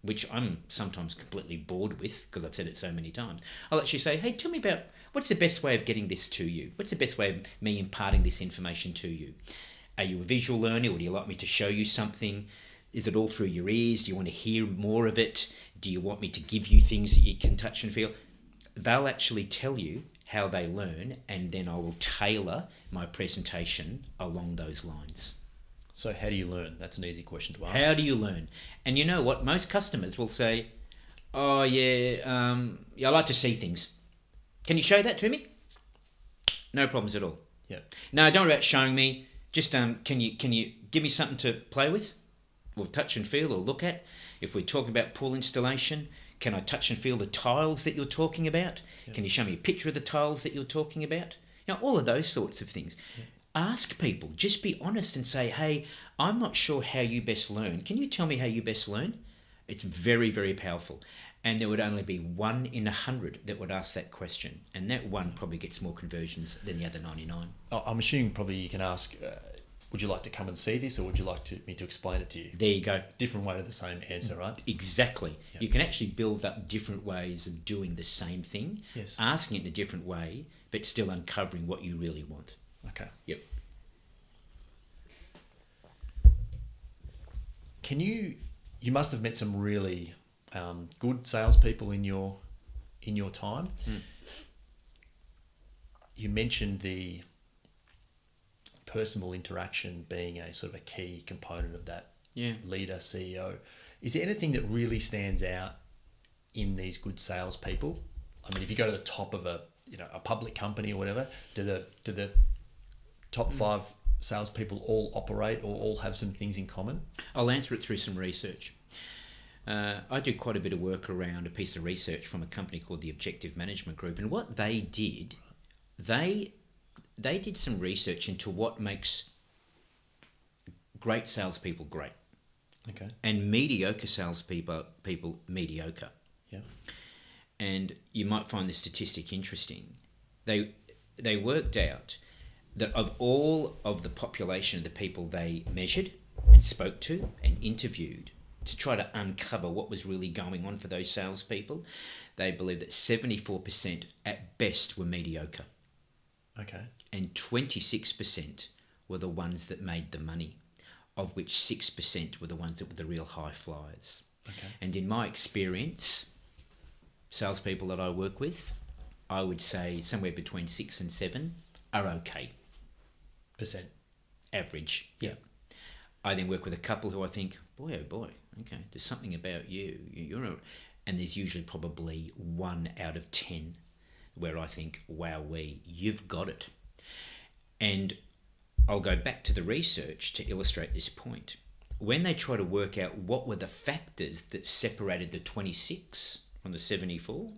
which I'm sometimes completely bored with because I've said it so many times. I'll actually say, hey, tell me about what's the best way of getting this to you? What's the best way of me imparting this information to you? Are you a visual learner? Would you like me to show you something? Is it all through your ears? Do you want to hear more of it? Do you want me to give you things that you can touch and feel? They'll actually tell you how they learn, and then I will tailor my presentation along those lines. So how do you learn? That's an easy question to ask. How do you learn? And you know what? Most customers will say, oh, yeah, I like to see things. Can you show that to me? No problems at all. Yeah. No, don't worry about showing me. Just can you give me something to play with? Or touch and feel or look at? If we're talking about pool installation, can I touch and feel the tiles that you're talking about? Yeah. Can you show me a picture of the tiles that you're talking about? You know, all of those sorts of things. Yeah. Ask people, just be honest and say, hey, I'm not sure how you best learn. Can you tell me how you best learn? It's very, very powerful. And there would only be 1 in 100 that would ask that question. And that one probably gets more conversions than the other 99. I'm assuming probably you can ask, would you like to come and see this, or would you like me to explain it to you? There you go. Different way to the same answer, right? Exactly. Yep. You can actually build up different ways of doing the same thing, Yes. asking it in a different way, but still uncovering what you really want. Okay. Yep. You must have met some really good salespeople in your time. You mentioned the personal interaction being a sort of a key component of that leader, CEO. Is there anything that really stands out in these good salespeople? I mean, if you go to the top of a public company or whatever, do the top 5 salespeople all operate or all have some things in common? I'll answer it through some research. I do quite a bit of work around a piece of research from a company called the Objective Management Group, and what they did, they did some research into what makes great salespeople great, Okay. and mediocre salespeople mediocre. Yeah. And you might find this statistic interesting. They worked out that of all of the population of the people they measured and spoke to and interviewed to try to uncover what was really going on for those salespeople, they believe that 74% at best were mediocre. Okay. And 26% were the ones that made the money, of which 6% were the ones that were the real high flyers. Okay. And in my experience, salespeople that I work with, I would say somewhere between 6 and 7 are okay. Percent. Average. Yeah. I then work with a couple who I think, boy, oh boy, okay, there's something about you. And there's usually probably 1 out of 10 where I think, wow, you've got it. And I'll go back to the research to illustrate this point. When they try to work out what were the factors that separated the 26 from the 74,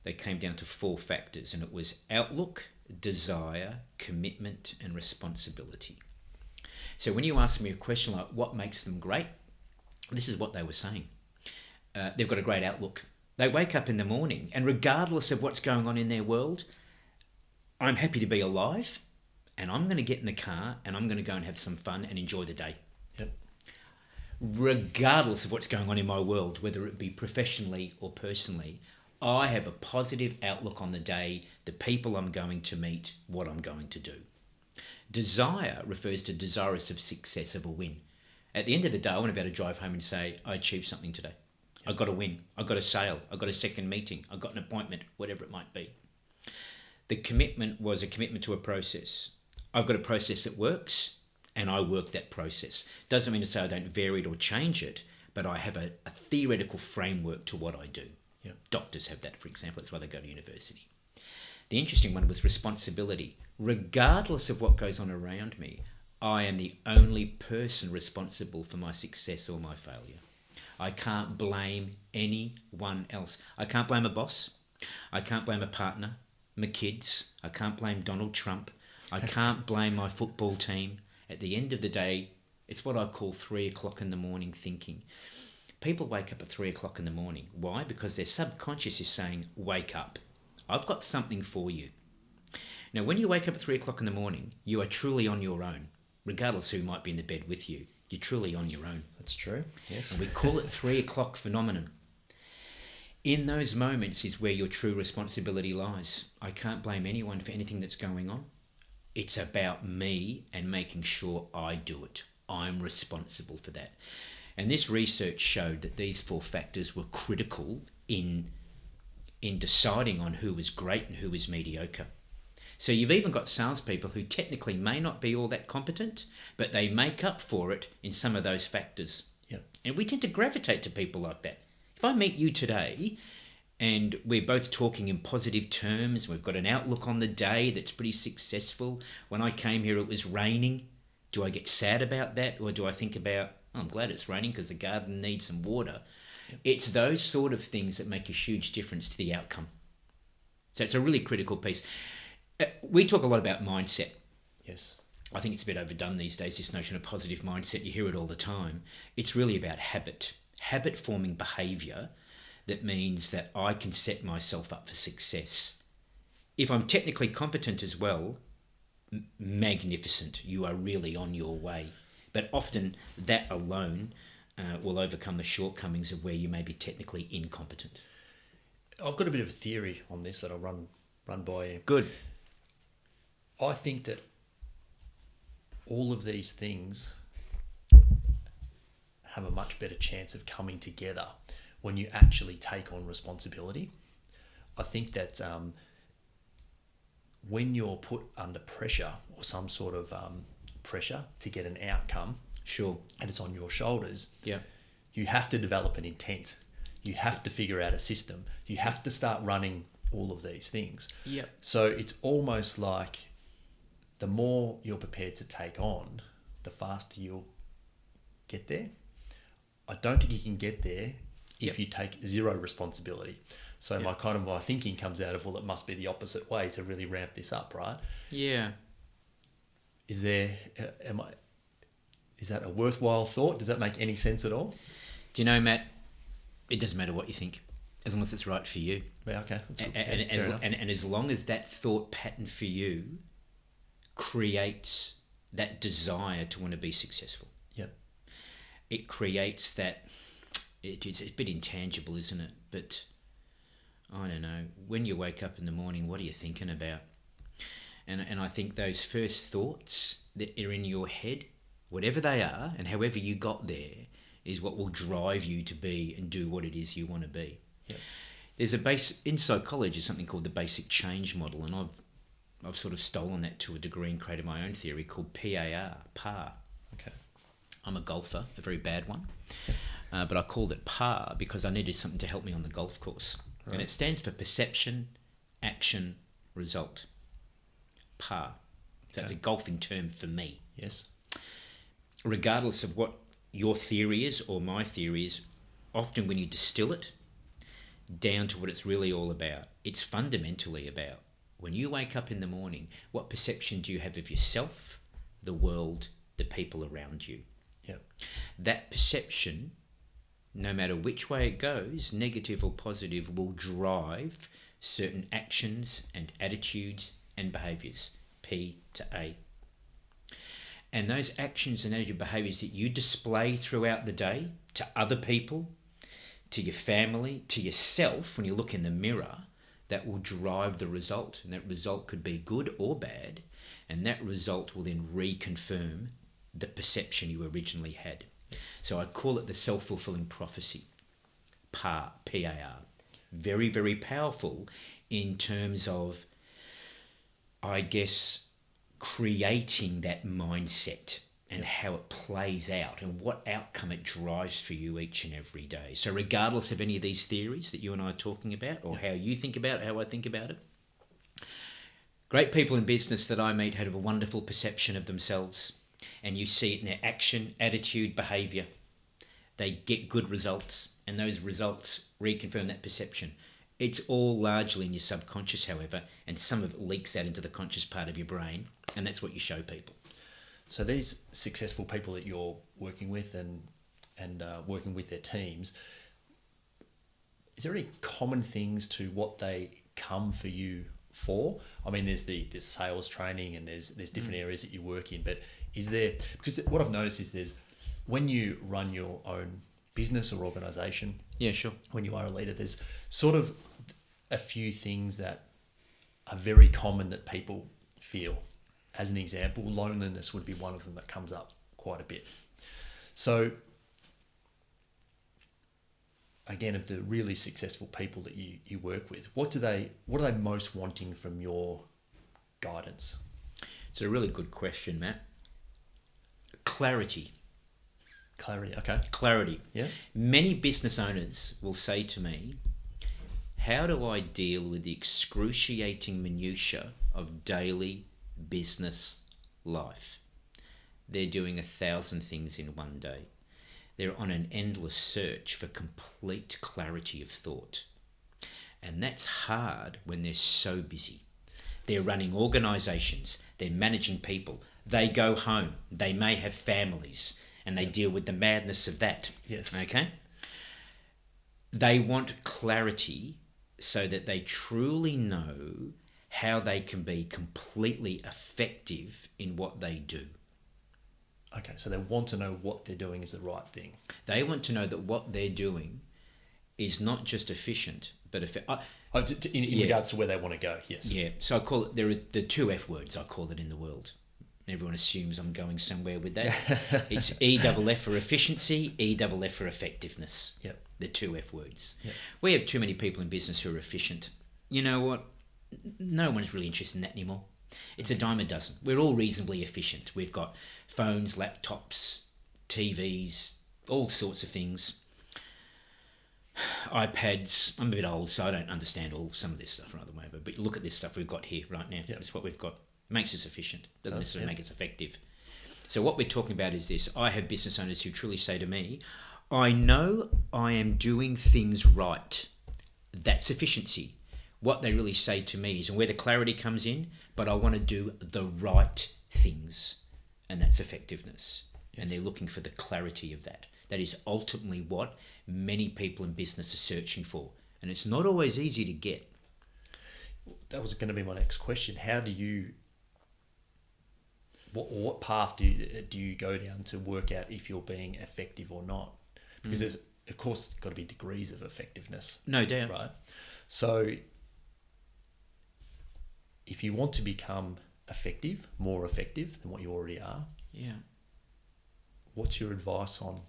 they came down to 4 factors, and it was outlook, desire, commitment, and responsibility. So when you ask me a question like what makes them great, this is what they were saying. They've got a great outlook. They wake up in the morning, and regardless of what's going on in their world, I'm happy to be alive, and I'm going to get in the car, and I'm going to go and have some fun and enjoy the day. Yep. Regardless of what's going on in my world, whether it be professionally or personally, I have a positive outlook on the day, the people I'm going to meet, what I'm going to do. Desire refers to desirous of success, of a win. At the end of the day, I want to be able to drive home and say, I achieved something today. I got a win. I got a sale. I got a second meeting. I got an appointment, whatever it might be. The commitment was a commitment to a process. I've got a process that works, and I work that process. Doesn't mean to say I don't vary it or change it, but I have a theoretical framework to what I do. Yep. Doctors have that, for example. That's why they go to university. The interesting one was responsibility. Regardless of what goes on around me, I am the only person responsible for my success or my failure. I can't blame anyone else. I can't blame a boss. I can't blame a partner, my kids. I can't blame Donald Trump. I can't blame my football team. At the end of the day, it's what I call 3 o'clock in the morning thinking. People wake up at 3 o'clock in the morning. Why? Because their subconscious is saying, wake up. I've got something for you. Now, when you wake up at 3 o'clock in the morning, you are truly on your own, regardless who might be in the bed with you. You're truly on your own. That's true. Yes. And we call it 3 o'clock phenomenon. In those moments is where your true responsibility lies. I can't blame anyone for anything that's going on. It's about me and making sure I do it. I'm responsible for that. And this research showed that these 4 factors were critical in deciding on who was great and who was mediocre. So you've even got salespeople who technically may not be all that competent, but they make up for it in some of those factors. Yep. And we tend to gravitate to people like that. If I meet you today and we're both talking in positive terms, we've got an outlook on the day that's pretty successful. When I came here, it was raining. Do I get sad about that? Or do I think about, oh, I'm glad it's raining because the garden needs some water? Yep. It's those sort of things that make a huge difference to the outcome. So it's a really critical piece. We talk a lot about mindset. Yes. I think it's a bit overdone these days, this notion of positive mindset. You hear it all the time. It's really about habit. habit forming behaviour that means that I can set myself up for success. If I'm technically competent as well, magnificent, you are really on your way. But often that alone will overcome the shortcomings of where you may be technically incompetent. I've got a bit of a theory on this that I'll run by you. Good. I think that all of these things have a much better chance of coming together when you actually take on responsibility. I think that when you're put under pressure or some sort of pressure to get an outcome, sure, and it's on your shoulders, yeah, you have to develop an intent. You have to figure out a system. You have to start running all of these things. Yep. So it's almost like the more you're prepared to take on, the faster you'll get there. I don't think you can get there if you take zero responsibility. So my thinking comes out of, well, it must be the opposite way to really ramp this up, right? Yeah. Is that a worthwhile thought? Does that make any sense at all? Do you know, Matt, it doesn't matter what you think, as long as it's right for you. Yeah, okay. That's good. And as long as that thought pattern for you creates that desire to want to be successful. Yep. It creates that, it's a bit intangible, isn't it? But I don't know, when you wake up in the morning, what are you thinking about? And I think those first thoughts that are in your head, whatever they are and however you got there, is what will drive you to be and do what it is you want to be. Yep. There's in psychology something called the basic change model, and I've sort of stolen that to a degree and created my own theory called PAR. Okay. I'm a golfer, a very bad one, but I called it PAR because I needed something to help me on the golf course. Right. And it stands for perception, action, result. PAR. That's a golfing term for me. Yes. Regardless of what your theory is or my theory is, often when you distill it down to what it's really all about, it's fundamentally about when you wake up in the morning, what perception do you have of yourself, the world, the people around you? Yep. That perception, no matter which way it goes, negative or positive, will drive certain actions and attitudes and behaviours, P to A. And those actions and attitude behaviours that you display throughout the day to other people, to your family, to yourself, when you look in the mirror, that will drive the result. And that result could be good or bad. And that result will then reconfirm the perception you originally had. So I call it the self-fulfilling prophecy. PAR, P-A-R. Very, very powerful in terms of, I guess, creating that mindset and how it plays out and what outcome it drives for you each and every day. So regardless of any of these theories that you and I are talking about or how you think about it, how I think about it, great people in business that I meet have a wonderful perception of themselves, and you see it in their action, attitude, behaviour. They get good results, and those results reconfirm that perception. It's all largely in your subconscious, however, and some of it leaks out into the conscious part of your brain, and that's what you show people. So these successful people that you're working with and working with their teams, is there any common things to what they come for you for? I mean, there's sales training and there's different areas that you work in, but is there, because what I've noticed is there's, when you run your own business or organisation, yeah, sure, when you are a leader, there's sort of a few things that are very common that people feel. As an example, loneliness would be one of them that comes up quite a bit. So again, of the really successful people that you work with, what are they most wanting from your guidance? It's a really good question, Matt. Clarity. Okay. Clarity. Yeah. Many business owners will say to me, how do I deal with the excruciating minutiae of daily business life? They're doing 1,000 things in one day. They're on an endless search for complete clarity of thought. And that's hard when they're so busy. They're running organisations, they're managing people, they go home, they may have families, and they deal with the madness of that. Yes. Okay? They want clarity so that they truly know how they can be completely effective in what they do. Okay, so they want to know what they're doing is the right thing. They want to know that what they're doing is not just efficient, but in regards to where they want to go, yes. Yeah, so I call it, there are the two F words, I call it in the world. Everyone assumes I'm going somewhere with that. It's EFF for efficiency, EFF for effectiveness. Yep. The two F words. Yep. We have too many people in business who are efficient. You know what? No one's really interested in that anymore. It's a dime a dozen. We're all reasonably efficient. We've got phones, laptops, TVs, all sorts of things. iPads. I'm a bit old, so I don't understand some of this stuff right the way. But look at this stuff we've got here right now. Yep. It's what we've got. It makes us efficient. Doesn't necessarily yep. make us effective. So what we're talking about is this. I have business owners who truly say to me, I know I am doing things right. That's efficiency. What they really say to me is, and where the clarity comes in, but I want to do the right things. And that's effectiveness. Yes. And they're looking for the clarity of that. That is ultimately what many people in business are searching for. And it's not always easy to get. That was going to be my next question. How do you... What path do you go down to work out if you're being effective or not? Because there's, of course, got to be degrees of effectiveness. No doubt. Right? So if you want to become effective, more effective than what you already are, yeah, what's your advice on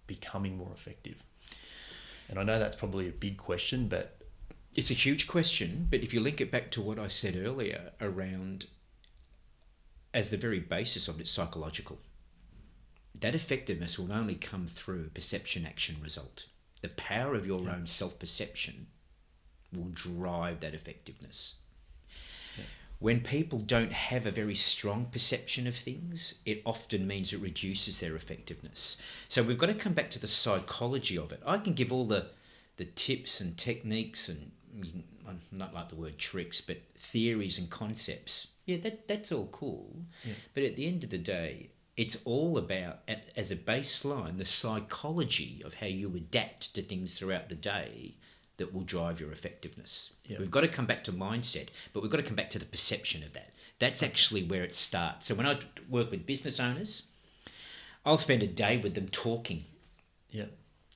becoming more effective? And I know that's probably a big question, but... It's a huge question, but if you link it back to what I said earlier around, as the very basis of it, psychological. That effectiveness will only come through perception, action, result. The power of your own self-perception will drive that effectiveness. Yeah. When people don't have a very strong perception of things, it often means it reduces their effectiveness. So we've got to come back to the psychology of it. I can give all the tips and techniques and, not like the word tricks, but theories and concepts. Yeah, that's all cool. Yeah. But at the end of the day, it's all about, as a baseline, the psychology of how you adapt to things throughout the day that will drive your effectiveness. Yeah. We've got to come back to mindset, but we've got to come back to the perception of that. That's actually where it starts. So when I work with business owners, I'll spend a day with them talking. Yeah.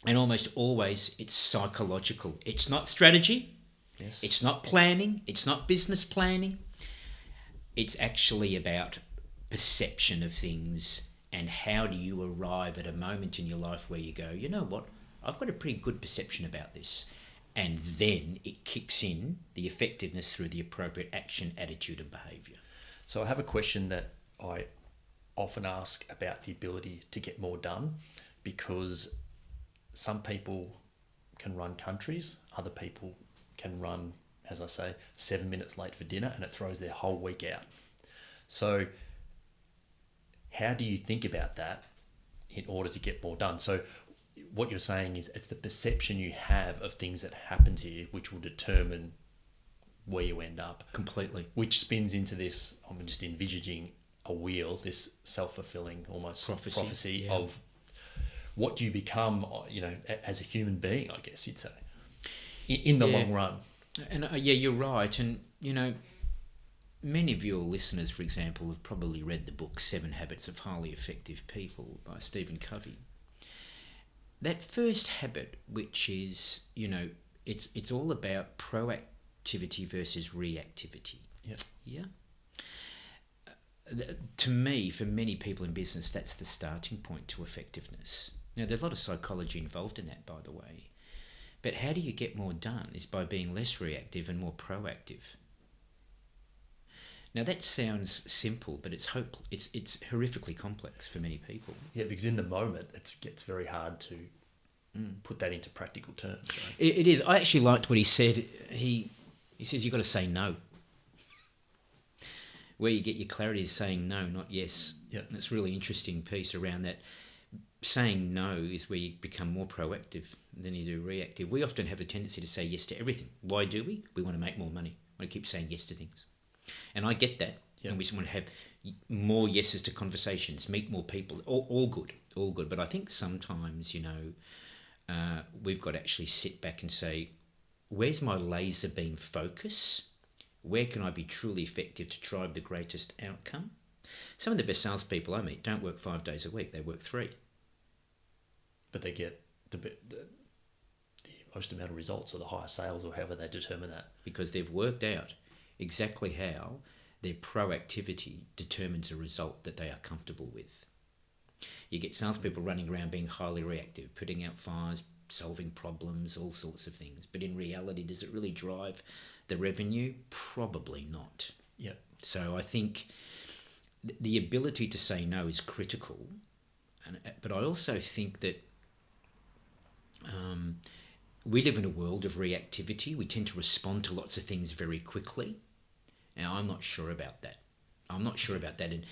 And almost always it's psychological. It's not strategy. Yes. It's not planning. It's not business planning. It's actually about perception of things and how do you arrive at a moment in your life where you go, you know what, I've got a pretty good perception about this. And then it kicks in the effectiveness through the appropriate action, attitude and behaviour. So I have a question that I often ask about the ability to get more done, because some people can run countries, other people can run, as I say, 7 minutes late for dinner, and it throws their whole week out. So how do you think about that in order to get more done? So what you're saying is it's the perception you have of things that happen to you which will determine where you end up. Completely. Which spins into this, I'm just envisaging a wheel, this self-fulfilling almost prophecy yeah. of what you become, as a human being, I guess you'd say, in the long run. And you're right. And, many of your listeners, for example, have probably read the book 7 Habits of Highly Effective People by Stephen Covey. That first habit, which is, it's all about proactivity versus reactivity. Yeah. Yeah. To me, for many people in business, that's the starting point to effectiveness. Now, there's a lot of psychology involved in that, by the way. But how do you get more done is by being less reactive and more proactive. Now, that sounds simple, but it's horrifically complex for many people. Yeah, because in the moment, it gets very hard to put that into practical terms. Right? It is. I actually liked what he said. He says you've got to say no. Where you get your clarity is saying no, not yes. Yeah. And it's a really interesting piece around that. Saying no is where you become more proactive than you do reactive. We often have a tendency to say yes to everything. Why do we? We want to make more money. We want to keep saying yes to things. And I get that. Yeah. And we just want to have more yeses to conversations, meet more people. All good. But I think sometimes, we've got to actually sit back and say, where's my laser beam focus? Where can I be truly effective to drive the greatest outcome? Some of the best salespeople I meet don't work 5 days a week, they work 3. But they get the most amount of results or the highest sales, or however they determine that. Because they've worked out exactly how their proactivity determines a result that they are comfortable with. You get salespeople running around being highly reactive, putting out fires, solving problems, all sorts of things. But in reality, does it really drive the revenue? Probably not. Yeah. So I think the ability to say no is critical. But I also think that we live in a world of reactivity. We tend to respond to lots of things very quickly. Now, I'm not sure about that. And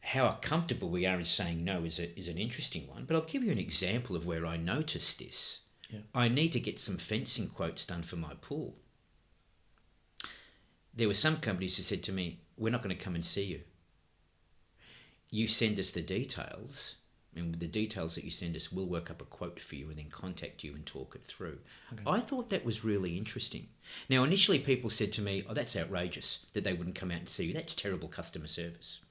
how comfortable we are in saying no is an interesting one. But I'll give you an example of where I noticed this. Yeah. I need to get some fencing quotes done for my pool. There were some companies who said to me, we're not going to come and see you. You send us the details, and with the details that you send us, we'll work up a quote for you and then contact you and talk it through. Okay. I thought that was really interesting. Now, initially people said to me, oh, that's outrageous that they wouldn't come out and see you. That's terrible customer service.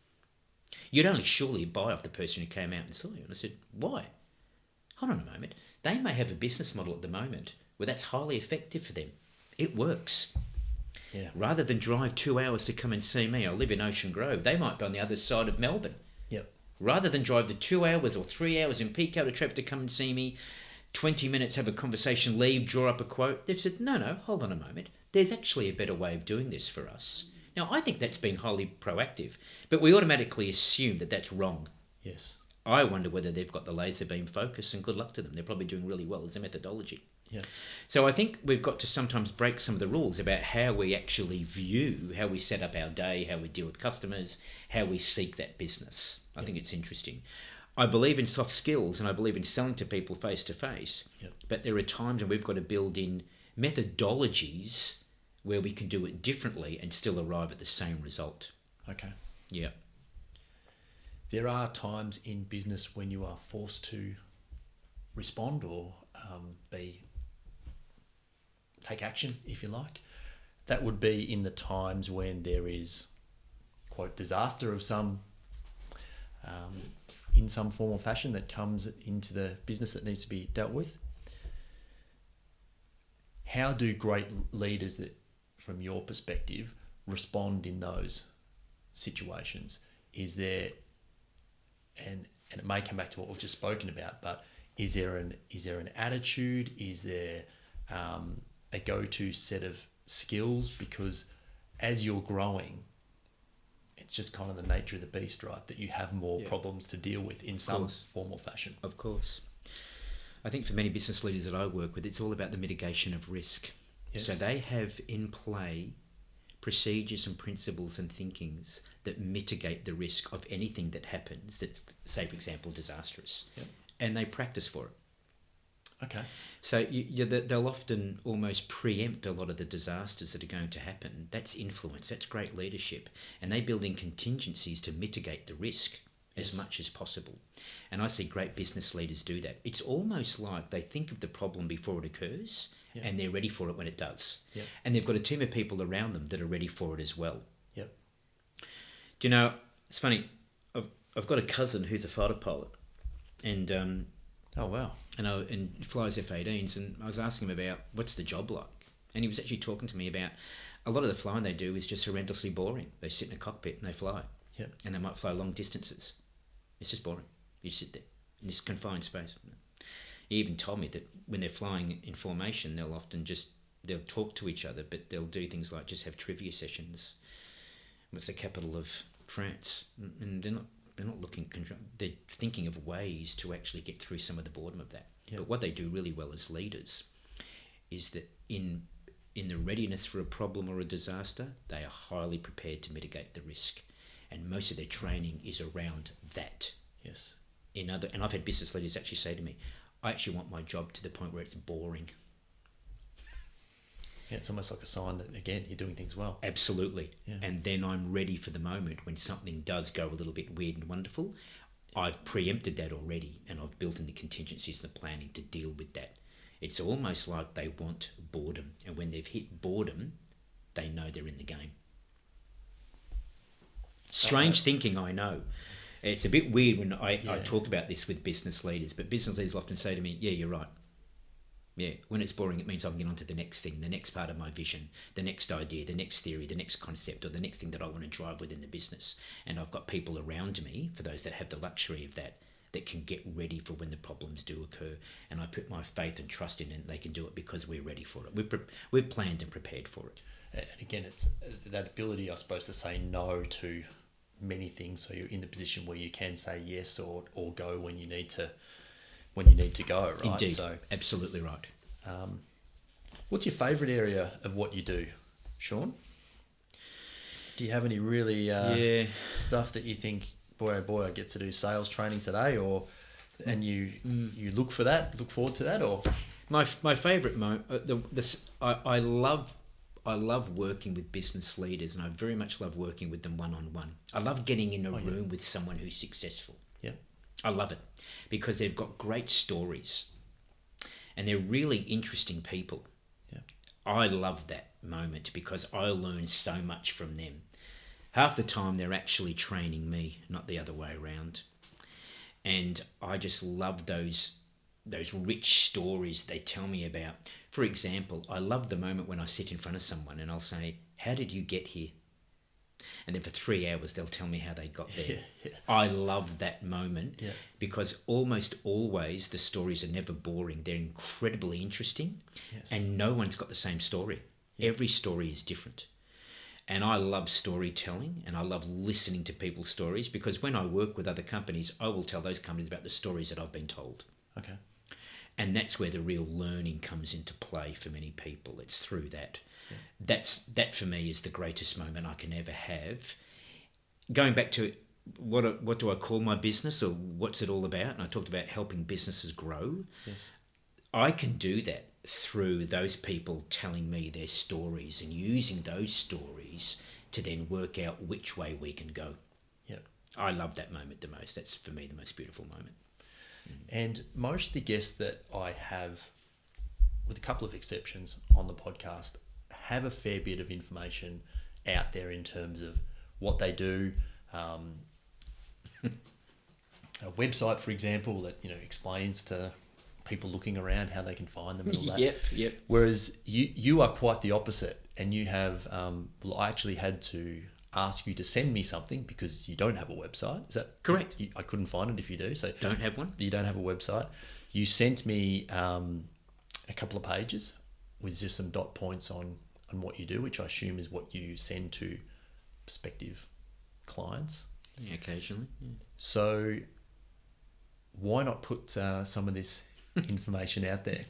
You'd only surely buy off the person who came out and saw you. And I said, why? Hold on a moment. They may have a business model at the moment where that's highly effective for them. It works. Yeah. Rather than drive 2 hours to come and see me, I live in Ocean Grove. They might be on the other side of Melbourne. Yep. Rather than drive the 2 hours or 3 hours in peak hour traffic to come and see me, 20 minutes, have a conversation, leave, draw up a quote. They've said, no, hold on a moment. There's actually a better way of doing this for us. Now, I think that's being highly proactive, but we automatically assume that that's wrong. Yes. I wonder whether they've got the laser beam focus, and good luck to them. They're probably doing really well as a methodology. Yeah. So I think we've got to sometimes break some of the rules about how we actually view, how we set up our day, how we deal with customers, how we seek that business. I think it's interesting. I believe in soft skills and I believe in selling to people face to face, but there are times when we've got to build in methodologies where we can do it differently and still arrive at the same result. Okay. Yeah. There are times in business when you are forced to respond or take action, if you like. That would be in the times when there is, quote, disaster of some, in some form or fashion that comes into the business that needs to be dealt with. How do great leaders that, from your perspective, respond in those situations? Is there, and it may come back to what we've just spoken about, but is there an attitude? Is there a go-to set of skills? Because as you're growing, it's just kind of the nature of the beast, right? That you have more problems to deal with in some form or fashion. Of course. I think for many business leaders that I work with, it's all about the mitigation of risk. Yes. So they have in play procedures and principles and thinkings that mitigate the risk of anything that happens that's, say, for example, disastrous. Yep. And they practice for it. Okay. So they'll often almost preempt a lot of the disasters that are going to happen. That's influence. That's great leadership. And they build in contingencies to mitigate the risk as much as possible. And I see great business leaders do that. It's almost like they think of the problem before it occurs and they're ready for it when it does. Yep. And they've got a team of people around them that are ready for it as well. Yep. Do you know, it's funny, I've got a cousin who's a fighter pilot and oh wow. And flies F-18s, and I was asking him about what's the job like. And he was actually talking to me about a lot of the flying they do is just horrendously boring. They sit in a cockpit and they fly. Yep. And they might fly long distances. It's just boring. You sit there in this confined space. He even told me that when they're flying in formation, they'll often they'll talk to each other, but they'll do things like just have trivia sessions. What's the capital of France? And they're not looking, they're thinking of ways to actually get through some of the boredom of that. Yep. But what they do really well as leaders is that in the readiness for a problem or a disaster, they are highly prepared to mitigate the risk. And most of their training is around that. Yes. And I've had business leaders actually say to me, I actually want my job to the point where it's boring. Yeah, it's almost like a sign that, again, you're doing things well. Absolutely. Yeah. And then I'm ready for the moment when something does go a little bit weird and wonderful. I've preempted that already, and I've built in the contingencies and the planning to deal with that. It's almost like they want boredom, and when they've hit boredom, they know they're in the game. Strange thinking, I know. It's a bit weird when I talk about this with business leaders, but business leaders often say to me, yeah, you're right. Yeah, when it's boring, it means I can get on to the next thing, the next part of my vision, the next idea, the next theory, the next concept, or the next thing that I want to drive within the business. And I've got people around me, for those that have the luxury of that, that can get ready for when the problems do occur. And I put my faith and trust in it, and they can do it because we're ready for it. We've planned and prepared for it. And again, it's that ability, I suppose, to say no to many things, so you're in the position where you can say yes or go when you need to go, right? Indeed, so absolutely right. What's your favourite area of what you do, Sean? Do you have any really stuff that you think, boy oh boy, I get to do sales training today, and you look forward to that, or my favourite moment? I love working with business leaders, and I very much love working with them one-on-one. I love getting in a room with someone who's successful. Yeah, I love it because they've got great stories and they're really interesting people. Yeah, I love that moment because I learn so much from them. Half the time they're actually training me, not the other way around. And I just love those rich stories they tell me about. For example, I love the moment when I sit in front of someone and I'll say, how did you get here? And then for 3 hours, they'll tell me how they got there. Yeah. I love that moment because almost always the stories are never boring. They're incredibly interesting, and no one's got the same story. Yeah. Every story is different. And I love storytelling, and I love listening to people's stories because when I work with other companies, I will tell those companies about the stories that I've been told. Okay. And that's where the real learning comes into play for many people. It's through that. Yeah. That for me is the greatest moment I can ever have. Going back to what do I call my business, or what's it all about? And I talked about helping businesses grow. Yes. I can do that through those people telling me their stories and using those stories to then work out which way we can go. Yeah. I love that moment the most. That's for me the most beautiful moment. And most of the guests that I have, with a couple of exceptions on the podcast, have a fair bit of information out there in terms of what they do. A website, for example, that explains to people looking around how they can find them and all that. Yep. Whereas you are quite the opposite, and you have. I actually had to ask you to send me something because you don't have a website. Is that correct? I couldn't find it if you do. So don't have one. You don't have a website. You sent me a couple of pages with just some dot points on what you do, which I assume is what you send to prospective clients. Yeah, occasionally. Yeah. So why not put some of this information out there?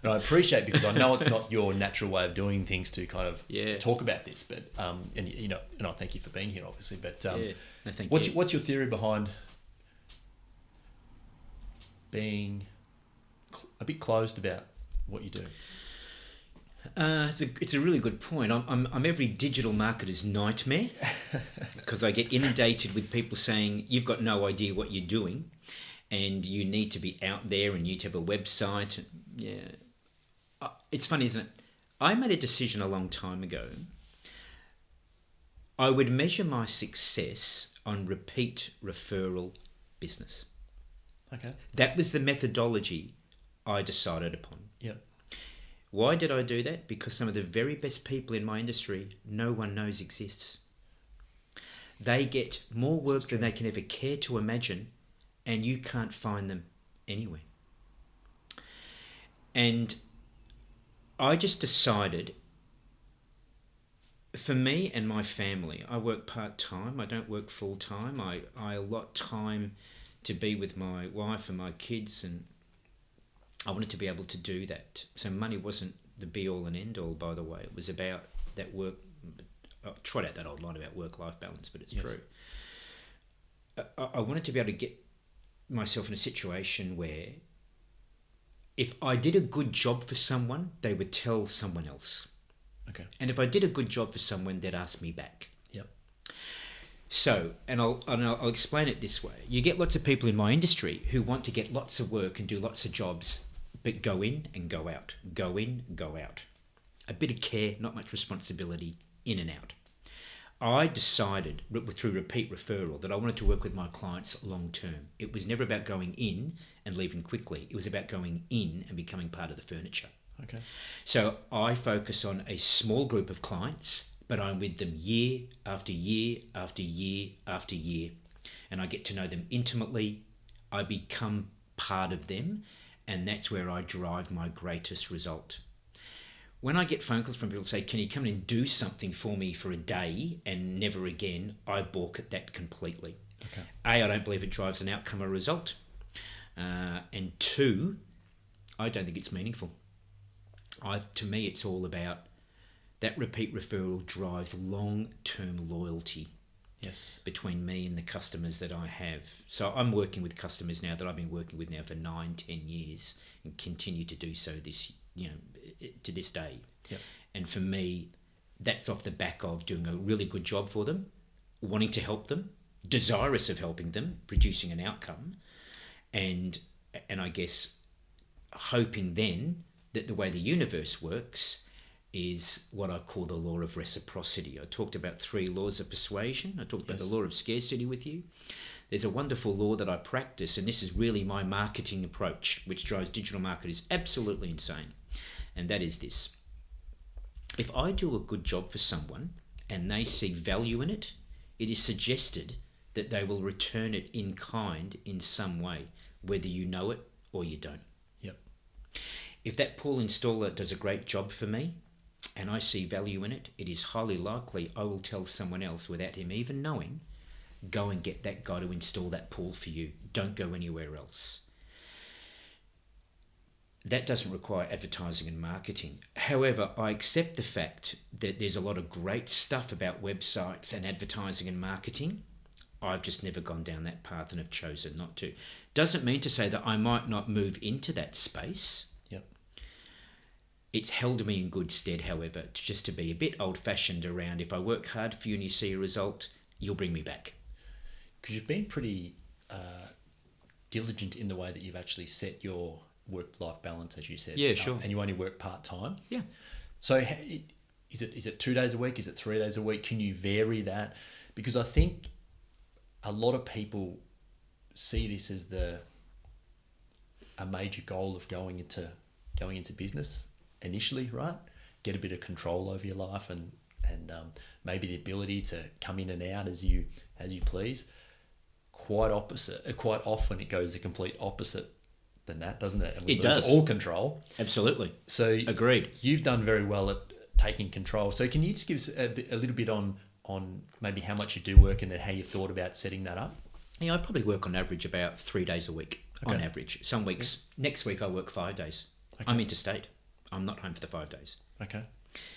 And I appreciate, because I know it's not your natural way of doing things to kind of talk about this, but and I thank you for being here, obviously. But no, thank what's you. What's your theory behind being a bit closed about what you do? It's a really good point. I'm every digital marketer's nightmare because I get inundated with people saying you've got no idea what you're doing, and you need to be out there, and you need to have a website. Yeah, it's funny, isn't it? I made a decision a long time ago. I would measure my success on repeat referral business. Okay, that was the methodology I decided upon. Yep. Why did I do that? Because some of the very best people in my industry, no one knows exists. They get more work than they can ever care to imagine, and you can't find them anywhere. And I just decided, for me and my family, I work part-time, I don't work full-time. I allot time to be with my wife and my kids, and I wanted to be able to do that. So money wasn't the be-all and end-all, by the way. It was about that work. I tried out that old line about work-life balance, but it's true. I wanted to be able to get myself in a situation where if I did a good job for someone, they would tell someone else. Okay. And if I did a good job for someone, they'd ask me back. Yep. So, and I'll explain it this way. You get lots of people in my industry who want to get lots of work and do lots of jobs, but go in and go out, go in, go out. A bit of care, not much responsibility, in and out. I decided through repeat referral that I wanted to work with my clients long term. It was never about going in and leaving quickly. It was about going in and becoming part of the furniture. Okay. So I focus on a small group of clients, but I'm with them year after year after year after year. And I get to know them intimately. I become part of them, and that's where I derive my greatest result. When I get phone calls from people who say, can you come in and do something for me for a day and never again, I balk at that completely. Okay. A, I don't believe it drives an outcome or result. And two, I don't think it's meaningful. To me, it's all about that repeat referral drives long-term loyalty. Yes. Between me and the customers that I have. So I'm working with customers now that I've been working with now for 9-10 years and continue to do so to this day. Yep. And for me, that's off the back of doing a really good job for them, wanting to help them, desirous of helping them, producing an outcome, and I guess hoping then that the way the universe works is what I call the law of reciprocity. I talked about 3 laws of persuasion. I talked about the law of scarcity with you. There's a wonderful law that I practice, and this is really my marketing approach, which drives digital marketers absolutely insane. And that is this. If I do a good job for someone and they see value in it, it is suggested that they will return it in kind in some way, whether you know it or you don't. Yep. If that pool installer does a great job for me and I see value in it, it is highly likely I will tell someone else without him even knowing, go and get that guy to install that pool for you. Don't go anywhere else. That doesn't require advertising and marketing. However, I accept the fact that there's a lot of great stuff about websites and advertising and marketing. I've just never gone down that path and have chosen not to. Doesn't mean to say that I might not move into that space. Yep. It's held me in good stead, however, just to be a bit old-fashioned around if I work hard for you and you see a result, you'll bring me back. Because you've been pretty diligent in the way that you've actually set your work-life balance, as you said. Yeah, sure. And you only work part-time. Yeah. So is it 2 days a week? Is it 3 days a week? Can you vary that? Because I think a lot of people see this as a major goal of going into business initially, right? Get a bit of control over your life and maybe the ability to come in and out as you please. Quite often it goes the complete opposite than that, doesn't it? And it does. All control. Absolutely. So agreed. You've done very well at taking control. So can you just give us a little bit on maybe how much you do work and then how you've thought about setting that up? Yeah, I probably work on average about 3 days a week, on average. Some weeks, next week I work 5 days. Okay. I'm interstate. I'm not home for the 5 days. Okay.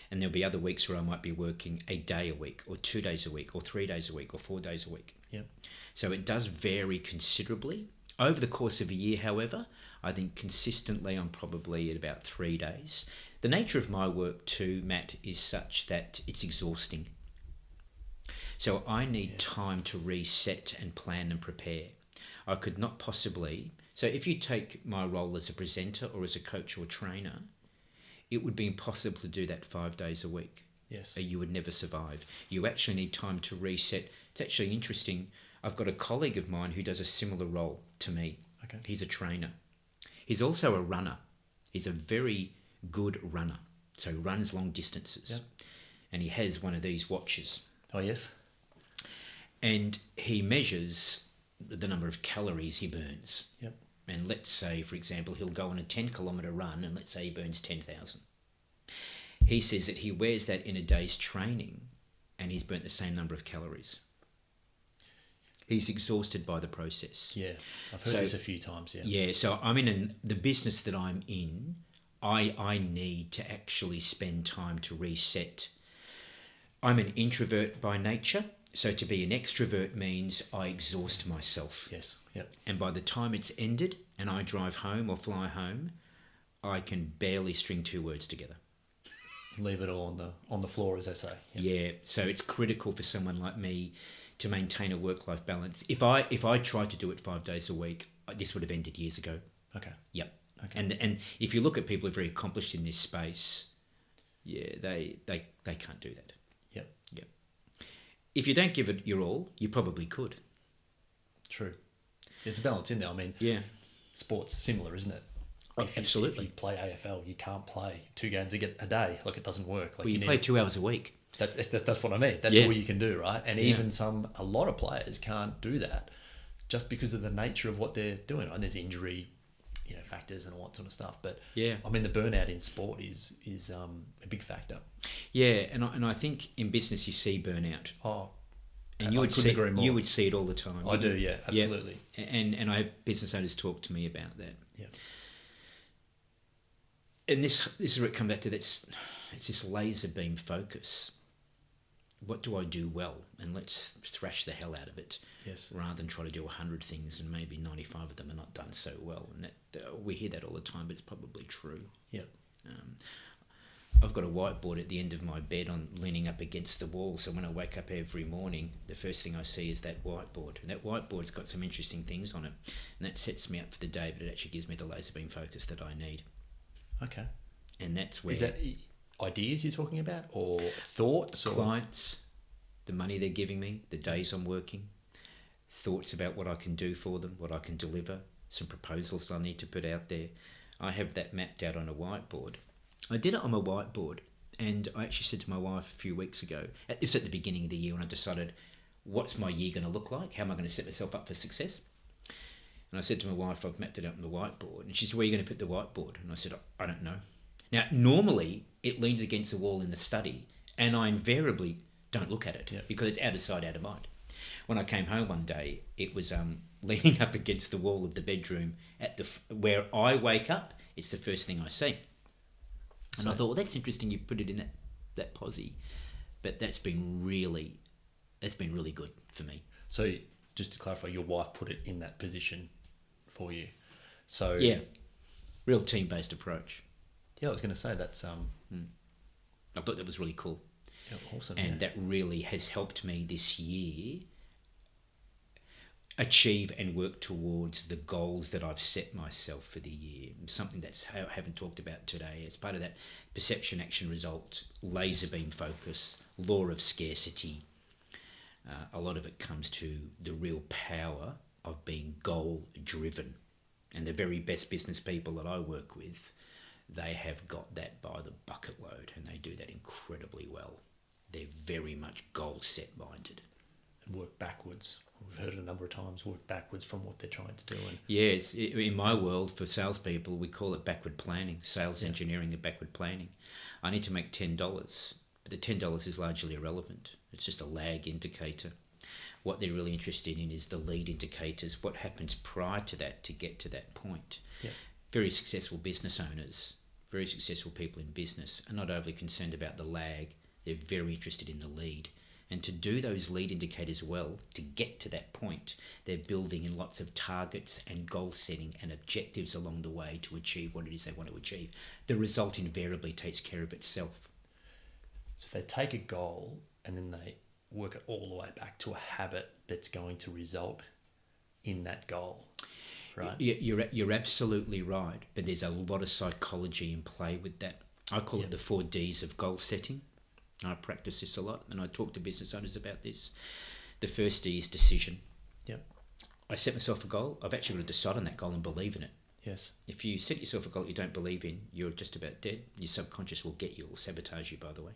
And there'll be other weeks where I might be working a day a week or 2 days a week or 3 days a week or 4 days a week. Yep. So it does vary considerably. Over the course of a year, however, I think consistently I'm probably at about 3 days. The nature of my work too, Matt, is such that it's exhausting. So I need time to reset and plan and prepare. I could not possibly... So if you take my role as a presenter or as a coach or trainer, it would be impossible to do that 5 days a week. Yes. You would never survive. You actually need time to reset. It's actually interesting. I've got a colleague of mine who does a similar role to me. Okay. He's a trainer. He's also a runner. He's a very good runner. So he runs long distances. Yep. And he has one of these watches. Oh, yes. And he measures the number of calories he burns. Yep. And let's say, for example, he'll go on a 10-kilometre run and let's say he burns 10,000. He says that he wears that in a day's training and he's burnt the same number of calories. He's exhausted by the process. Yeah, I've heard this a few times, yeah. Yeah, so I'm in the business that I'm in, I need to actually spend time to reset. I'm an introvert by nature, so to be an extrovert means I exhaust myself. Yes, yep. And by the time it's ended and I drive home or fly home, I can barely string 2 words together. Leave it all on the floor, as they say. Yep. Yeah, so it's critical for someone like me to maintain a work-life balance. If I tried to do it 5 days a week, this would have ended years ago. Okay. Yep. Okay. And if you look at people who are very accomplished in this space, yeah, they can't do that. Yep. Yep. If you don't give it your all, you probably could. True. There's a balance in there. I mean, yeah, sport's similar, isn't it? Absolutely. If you play AFL, you can't play 2 games a day. Like, it doesn't work. Like, well, you play 2 hours a week. That's what I mean. That's all you can do, right? And even a lot of players can't do that just because of the nature of what they're doing. And there's injury, factors and all that sort of stuff. But I mean, the burnout in sport is a big factor. Yeah, and I think in business you see burnout. Oh, and you would see it all the time. I do, yeah, absolutely. Yeah. And I have business owners talk to me about that. Yeah. And this is where it comes back to it's this laser beam focus. What do I do well? And let's thrash the hell out of it. Yes. Rather than try to do 100 things and maybe 95 of them are not done so well. And that we hear that all the time, but it's probably true. Yeah. I've got a whiteboard at the end of my bed leaning up against the wall. So when I wake up every morning, the first thing I see is that whiteboard. And that whiteboard's got some interesting things on it. And that sets me up for the day, but it actually gives me the laser beam focus that I need. Okay. And that's where... Is that ideas you're talking about, or thoughts? Clients, the money they're giving me, the days I'm working, thoughts about what I can do for them, what I can deliver, some proposals I need to put out there. I have that mapped out on a whiteboard. I did it on a whiteboard, and I actually said to my wife a few weeks ago, it was at the beginning of the year when I decided, what's my year going to look like? How am I going to set myself up for success? And I said to my wife, I've mapped it out on the whiteboard. And she said, where are you going to put the whiteboard? And I said, I don't know. Now, normally, it leans against the wall in the study, and I invariably don't look at it because it's out of sight, out of mind. When I came home one day, it was leaning up against the wall of the bedroom where I wake up. It's the first thing I see. And I thought, well, that's interesting. You put it in that posy, but that's been really good for me. So just to clarify, your wife put it in that position for you. So yeah, real team-based approach. Yeah, I was going to say that's. I thought that was really cool. Yeah, awesome. And that really has helped me this year achieve and work towards the goals that I've set myself for the year. Something that's I haven't talked about today. As part of that perception, action, result, laser beam focus, law of scarcity. A lot of it comes to the real power of being goal driven. And the very best business people that I work with, they have got that by the bucket load, and they do that incredibly well. They're very much goal set minded. And work backwards. We've heard it a number of times, work backwards from what they're trying to do. And yes, in my world, for salespeople, we call it backward planning, sales engineering and backward planning. I need to make $10, but the $10 is largely irrelevant. It's just a lag indicator. What they're really interested in is the lead indicators, what happens prior to that to get to that point. Yeah. Very successful business owners, very successful people in business are not overly concerned about the lag. They're very interested in the lead. And to do those lead indicators well, to get to that point, they're building in lots of targets and goal setting and objectives along the way to achieve what it is they want to achieve. The result invariably takes care of itself. So they take a goal and then they work it all the way back to a habit that's going to result in that goal, right? You're absolutely right, but there's a lot of psychology in play with that. I call it the 4 Ds of goal setting. I practice this a lot, and I talk to business owners about this. The first D is decision. Yep. I set myself a goal. I've actually got to decide on that goal and believe in it. Yes. If you set yourself a goal that you don't believe in, you're just about dead. Your subconscious will get you. It will sabotage you, by the way.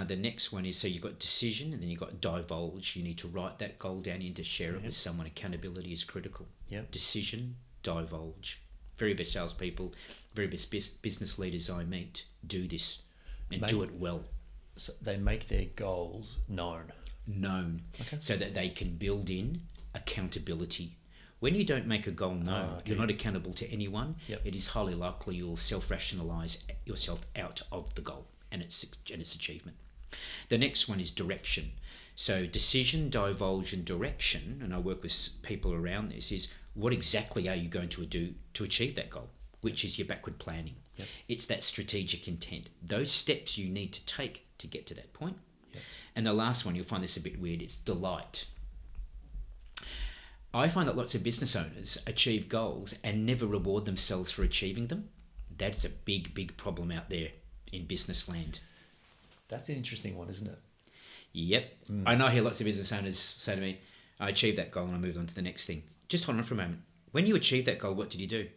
The next one is, so you've got decision, and then you've got divulge. You need to write that goal down. You need to share it with someone. Accountability is critical. Yep. Decision, divulge. Very best salespeople, very best business leaders I meet do this and do it well. So they make their goals known. Okay. So that they can build in accountability. When you don't make a goal known, you're not accountable to anyone. Yep. It is highly likely you'll self-rationalise yourself out of the goal and its achievement. The next one is direction. So decision, divulge and direction, and I work with people around this, is what exactly are you going to do to achieve that goal, which is your backward planning. Yep. It's that strategic intent. Those steps you need to take to get to that point. Yep. And the last one, you'll find this a bit weird, it's delight. I find that lots of business owners achieve goals and never reward themselves for achieving them. That's a big, big problem out there in business land. That's an interesting one, isn't it? Yep. I know I hear lots of business owners say to me, I achieved that goal and I moved on to the next thing. Just hold on for a moment. When you achieved that goal, what did you do?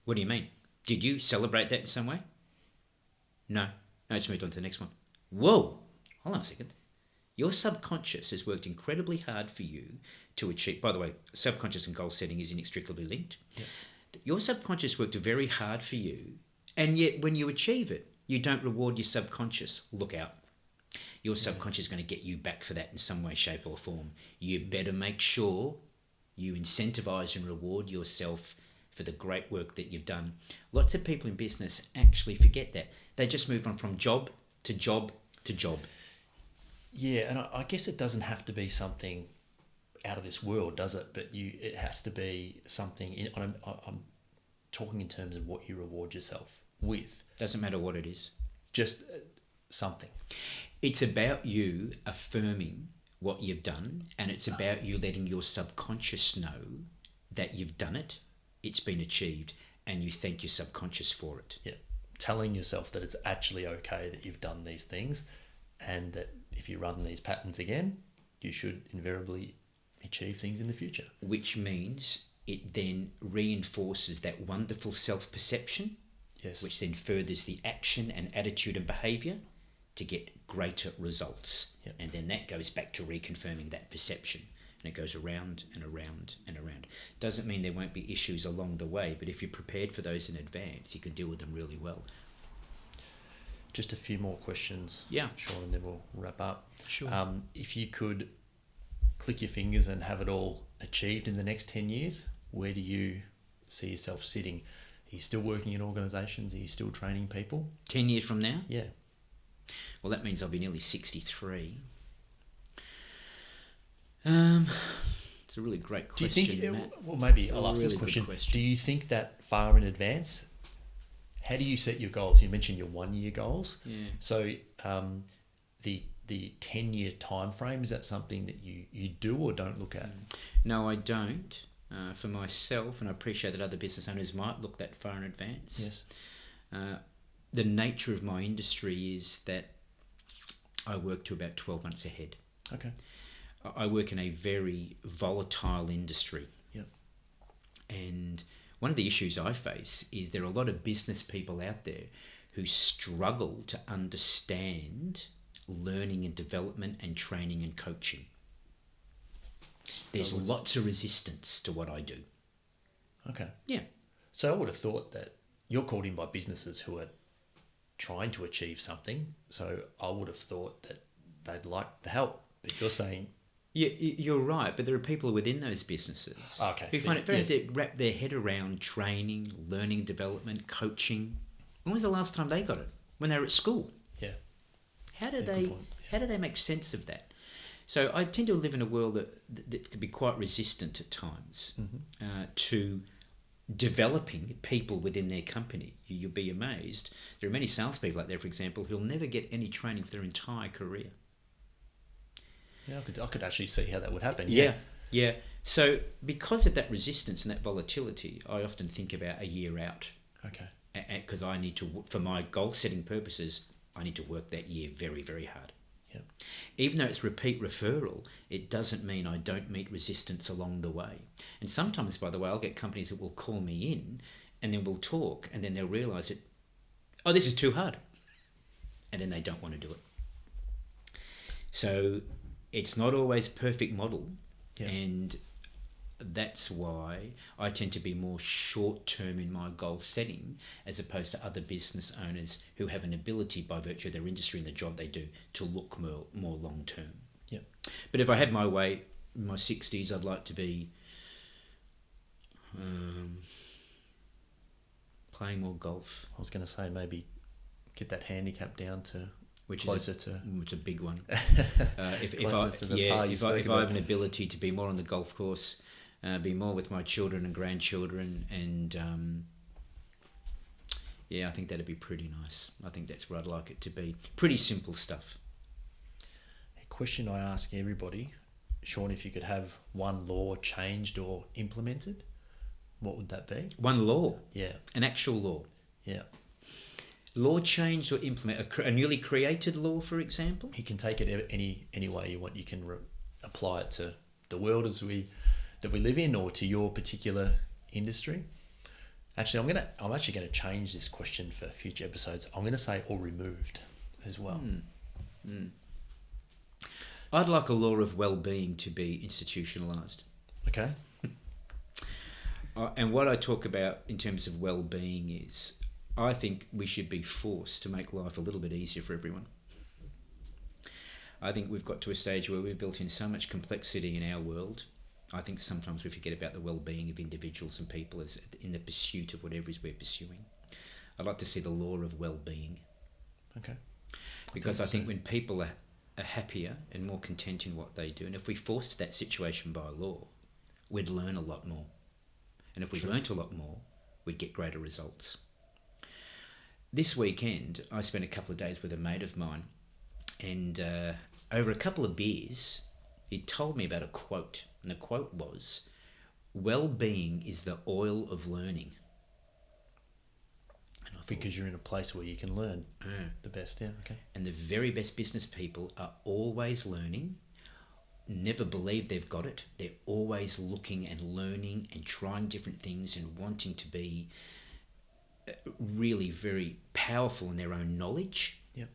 What do you mean? Did you celebrate that in some way? No. I just moved on to the next one. Whoa. Hold on a second. Your subconscious has worked incredibly hard for you to achieve. By the way, subconscious and goal setting is inextricably linked. Yep. Your subconscious worked very hard for you, and yet when you achieve it, you don't reward your subconscious. Look out. Your subconscious is going to get you back for that in some way, shape or form. You better make sure you incentivize and reward yourself for the great work that you've done. Lots of people in business actually forget that. They just move on from job to job to job. Yeah, and I guess it doesn't have to be something out of this world, does it? But it has to be something. I'm talking in terms of what you reward yourself with. Doesn't matter what it is. Just something. It's about you affirming what you've done, and it's about you letting your subconscious know that you've done it, it's been achieved, and you thank your subconscious for it. Yeah, telling yourself that it's actually okay that you've done these things, and that if you run these patterns again, you should invariably achieve things in the future. Which means it then reinforces that wonderful self-perception, yes, which then furthers the action and attitude and behaviour to get greater results. Yep. And then that goes back to reconfirming that perception. And it goes around and around and around. Doesn't mean there won't be issues along the way, but if you're prepared for those in advance, you can deal with them really well. Just a few more questions, yeah, Sean, and then we'll wrap up. Sure. If you could click your fingers and have it all achieved in the next 10 years, where do you see yourself sitting? Are you still working in organisations? Are you still training people? 10 years from now? Yeah. Well, that means I'll be nearly 63. It's a really great question. Do you think, Matt. well, maybe It's I'll ask really this question. good question. Do you think that far in advance? How do you set your goals? You mentioned your 1 year goals. Yeah. So the 10-year time frame, is that something that you do or don't look at? No, I don't. For myself, and I appreciate that other business owners might look that far in advance. Yes. The nature of my industry is that I work to about 12 months ahead. Okay. I work in a very volatile industry. Yep. And one of the issues I face is there are a lot of business people out there who struggle to understand learning and development and training and coaching. There's lots of resistance to what I do. Okay. Yeah. So I would have thought that you're called in by businesses who are trying to achieve something. So I would have thought that they'd like the help. But you're saying... Yeah, you're right, but there are people within those businesses who find it very hard to wrap their head around training, learning, development, coaching. When was the last time they got it? When they were at school. Yeah. How do they make sense of that? So I tend to live in a world that can be quite resistant at times to developing people within their company. You'll be amazed. There are many salespeople out there, for example, who'll never get any training for their entire career. Yeah, I could actually see how that would happen. Yeah. So because of that resistance and that volatility, I often think about a year out. Okay. Because I need to, for my goal setting purposes, I need to work that year very, very hard. Yep. Even though it's repeat referral, it doesn't mean I don't meet resistance along the way. And sometimes, by the way, I'll get companies that will call me in and then we'll talk and then they'll realise that, oh, this is too hard. And then they don't want to do it. So it's not always perfect model. Yeah. And that's why I tend to be more short-term in my goal setting as opposed to other business owners who have an ability by virtue of their industry and the job they do to look more long-term. Yeah. But if I had my way in my 60s, I'd like to be playing more golf. I was going to say maybe get that handicap down to which closer is to... It's a big one. If I have an ability to be more on the golf course, be more with my children and grandchildren, and I think that'd be pretty nice. I think that's where I'd like it to be. Pretty simple stuff. question I ask everybody, Sean, if you could have one law changed or implemented, what would that be? One law? Yeah. An actual law? Yeah. Law changed or implement a newly created law, for example? You can take it any way you want. You can apply it to the world that we live in, or to your particular industry. Actually, I'm actually going to change this question for future episodes. I'm going to say or removed as well. I'd like a law of well-being to be institutionalised. Okay. And what I talk about in terms of well-being is, I think we should be forced to make life a little bit easier for everyone. I think we've got to a stage where we've built in so much complexity in our world. I think sometimes we forget about the well-being of individuals and people as in the pursuit of whatever it is we're pursuing. I'd like to see the law of well-being. Okay. Because I think when people are happier and more content in what they do, and if we forced that situation by law, we'd learn a lot more. And if we learnt a lot more, we'd get greater results. This weekend, I spent a couple of days with a mate of mine, and over a couple of beers, he told me about a quote, and the quote was, "Well-being is the oil of learning." And I thought, because you're in a place where you can learn the best. Yeah, okay. and the very best business people are always learning, never believe they've got it. They're always looking and learning and trying different things and wanting to be really very powerful in their own knowledge. Yep.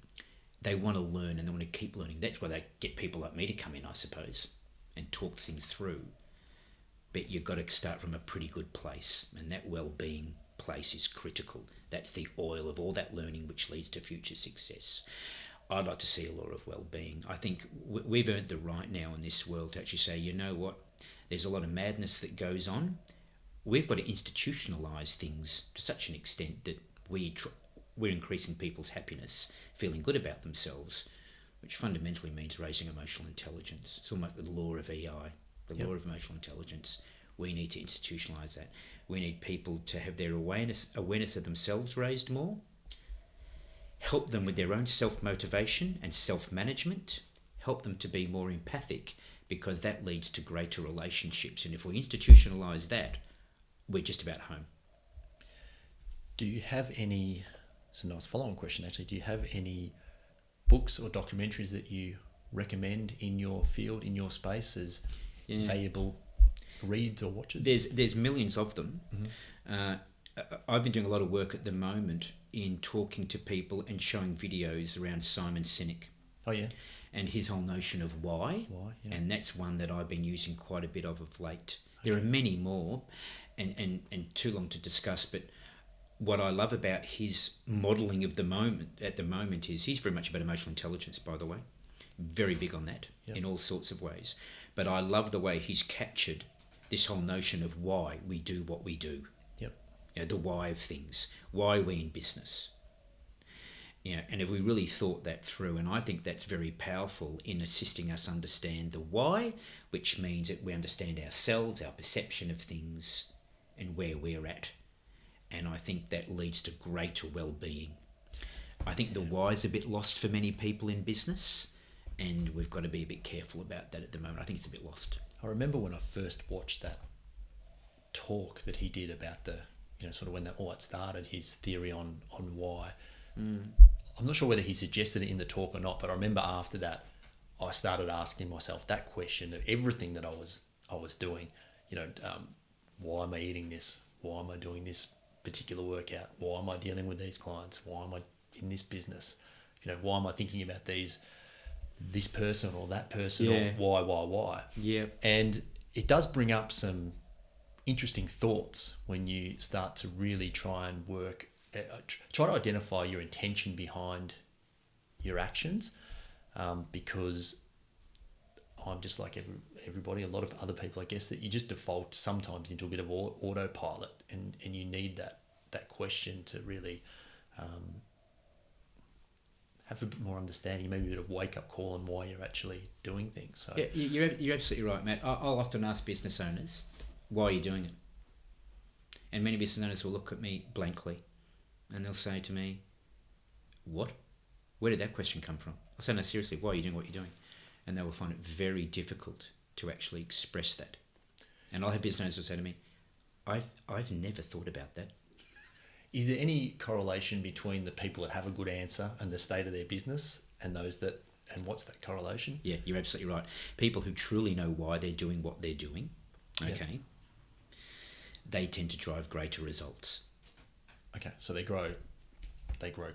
They want to learn and they want to keep learning. That's why they get people like me to come in, I suppose, and talk things through. But you've got to start from a pretty good place, and that well-being place is critical. That's the oil of all that learning which leads to future success. I'd like to see a law of well-being. I think we've earned the right now in this world to actually say, you know what, there's a lot of madness that goes on. We've got to institutionalise things to such an extent that we're increasing people's happiness, feeling good about themselves, which fundamentally means raising emotional intelligence. It's almost the law of EI, the law of emotional intelligence. We need to institutionalise that. We need people to have their awareness of themselves raised more, help them with their own self-motivation and self-management, help them to be more empathic, because that leads to greater relationships. And if we institutionalise that, we're just about home. Do you have any, it's a nice follow-on question actually, do you have any books or documentaries that you recommend in your field, in your space, as valuable reads or watches? There's millions of them. I've been doing a lot of work at the moment in talking to people and showing videos around Simon Sinek. Oh yeah. And his whole notion of why. Yeah. And that's one that I've been using quite a bit of late. There are many more, and too long to discuss, but what I love about his modelling of the moment at the moment is he's very much about emotional intelligence, by the way. Very big on that in all sorts of ways. But I love the way he's captured this whole notion of why we do what we do. Yep. You know, the why of things, why we're in business. You know, and if we really thought that through, and I think that's very powerful in assisting us understand the why, which means that we understand ourselves, our perception of things, and where we're at. And I think that leads to greater well-being. I think the why is a bit lost for many people in business, and we've got to be a bit careful about that at the moment. I think it's a bit lost. I remember when I first watched that talk that he did about the, sort of when all that started, his theory on why. I'm not sure whether he suggested it in the talk or not, but I remember after that, I started asking myself that question of everything that I was doing. Why am I eating this? Why am I doing this particular workout? Why am I dealing with these clients? Why am I in this business? Why am I thinking about this person or that person? Yeah. Or why? Yeah. And it does bring up some interesting thoughts when you start to really try and try to identify your intention behind your actions, because I'm just like everybody, a lot of other people, I guess, that you just default sometimes into a bit of autopilot, and you need that question to really have a bit more understanding, maybe a bit of wake-up call on why you're actually doing things. So yeah, you're absolutely right, Matt. I'll often ask business owners, why are you doing it? And many business owners will look at me blankly and they'll say to me, what? Where did that question come from? I say, no, seriously, why are you doing what you're doing? and they will find it very difficult to actually express that. And I'll have business owners who say to me, I've never thought about that. Is there any correlation between the people that have a good answer and the state of their business and those that, and what's that correlation? Yeah, you're absolutely right. People who truly know why they're doing what they're doing, okay, they tend to drive greater results. Okay, so they grow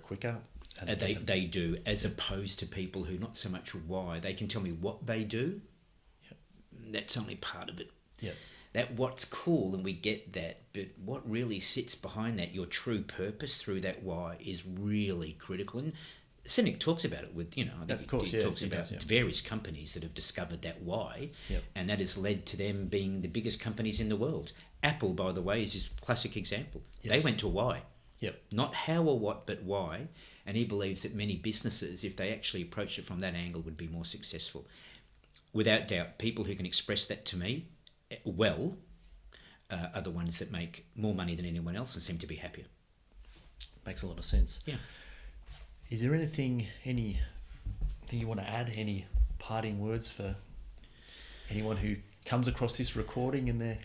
quicker. And they do, as opposed to people who not so much why. They can tell me what they do. Yep. That's only part of it. Yeah. That what's cool, and we get that, but what really sits behind that, your true purpose through that why, is really critical. And Cynic talks about it with, I think of course, he talks he about does, various companies that have discovered that why, Yep. and that has led to them being the biggest companies in the world. Apple, by the way, is his classic example. Yes. They went to why. Yep. Not how or what, but why. And he believes that many businesses, if they actually approach it from that angle, would be more successful. Without doubt, people who can express that to me well are the ones that make more money than anyone else and seem to be happier. Makes a lot of sense. Yeah. Is there anything you want to add? Any parting words for anyone who comes across this recording in their...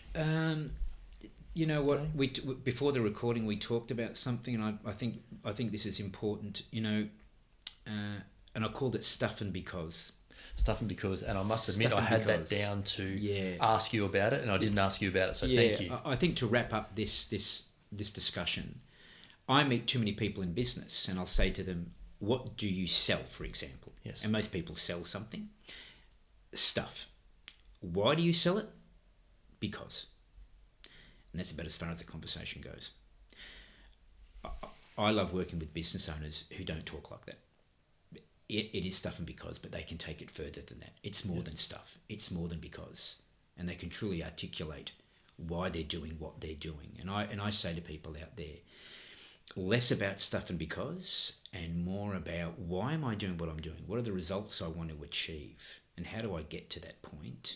You know what? Before the recording, we talked about something, and I think this is important. And I called it stuff and because. Stuff and because, and I must admit, I had that down to ask you about it, and I didn't ask you about it. So thank you. I think to wrap up this discussion, I meet too many people in business, and I'll say to them, "What do you sell?" For example, Yes. And most people sell something. Stuff. Why do you sell it? Because. And that's about as far as the conversation goes. I love working with business owners who don't talk like that. It is stuff and because, but they can take it further than that. It's more than stuff. It's more than because. And they can truly articulate why they're doing what they're doing. And I say to people out there, less about stuff and because, and more about why am I doing what I'm doing? What are the results I want to achieve? And how do I get to that point?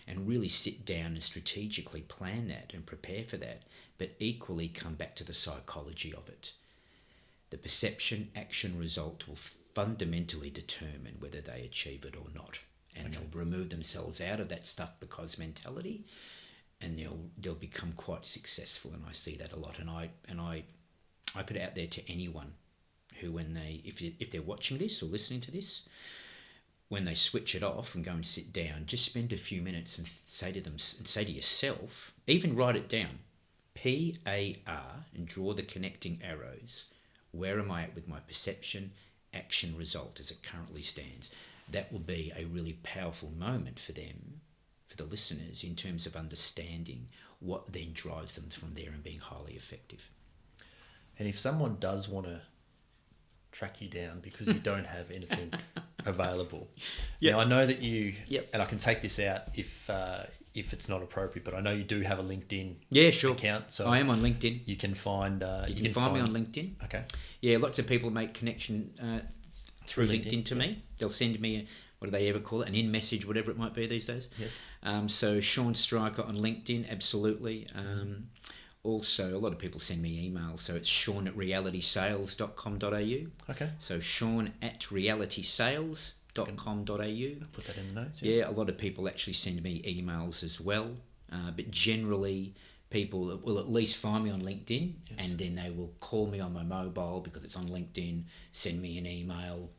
And really sit down and strategically plan that and prepare for that, but equally come back to the psychology of it. The perception, action, result will fundamentally determine whether they achieve it or not. And they'll remove themselves out of that stuff because mentality, and they'll become quite successful. And I see that a lot. And I put it out there to anyone who, when if they're watching this or listening to this, when they switch it off and go and sit down, just spend a few minutes and say to yourself, even write it down, PAR, and draw the connecting arrows. Where am I at with my perception, action, result as it currently stands? That will be a really powerful moment for them, for the listeners, in terms of understanding what then drives them from there and being highly effective. And if someone does want to track you down because you don't have anything available. Now, I know that you, and I can take this out if it's not appropriate, but I know you do have a LinkedIn account. So I am on LinkedIn. You can find... you can find me on LinkedIn. Okay. Yeah, lots of people make connection through LinkedIn to me. They'll send me, what do they ever call it, an in-message, whatever it might be these days. Yes. So Sean Stryker on LinkedIn, absolutely. Also, a lot of people send me emails, so it's sean@realitysales.com.au. Okay. So sean@realitysales.com.au. I'll put that in the notes. Yeah, a lot of people actually send me emails as well, but generally people will at least find me on LinkedIn, and then they will call me on my mobile because it's on LinkedIn, send me an email.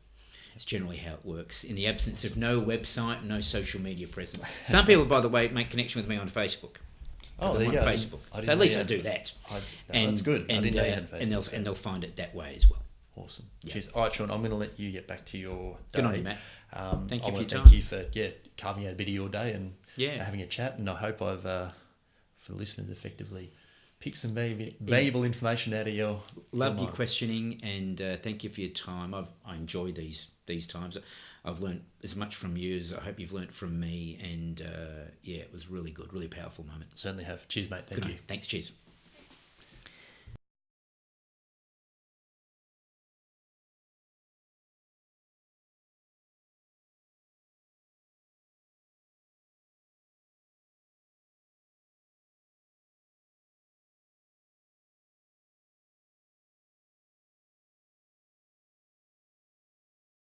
That's generally how it works. In the absence of no website, no social media presence. Some people, by the way, make connection with me on Facebook. Oh, there you go. Facebook. So at least I do that. That's good. And, I didn't know you had Facebook. And they'll find it that way as well. Awesome. Yeah. Cheers. All right, Sean, I'm going to let you get back to your day. Good on you, Matt. Thank you for your time. Thank you for carving out a bit of your day and having a chat. And I hope I've, for the listeners, effectively picked some valuable information out of your... Loved your questioning, and thank you for your time. I enjoy these times. I've learned as much from you as I hope you've learnt from me, and it was really good, really powerful moment. Certainly have. Cheers, mate. Thank you. Thanks, cheers.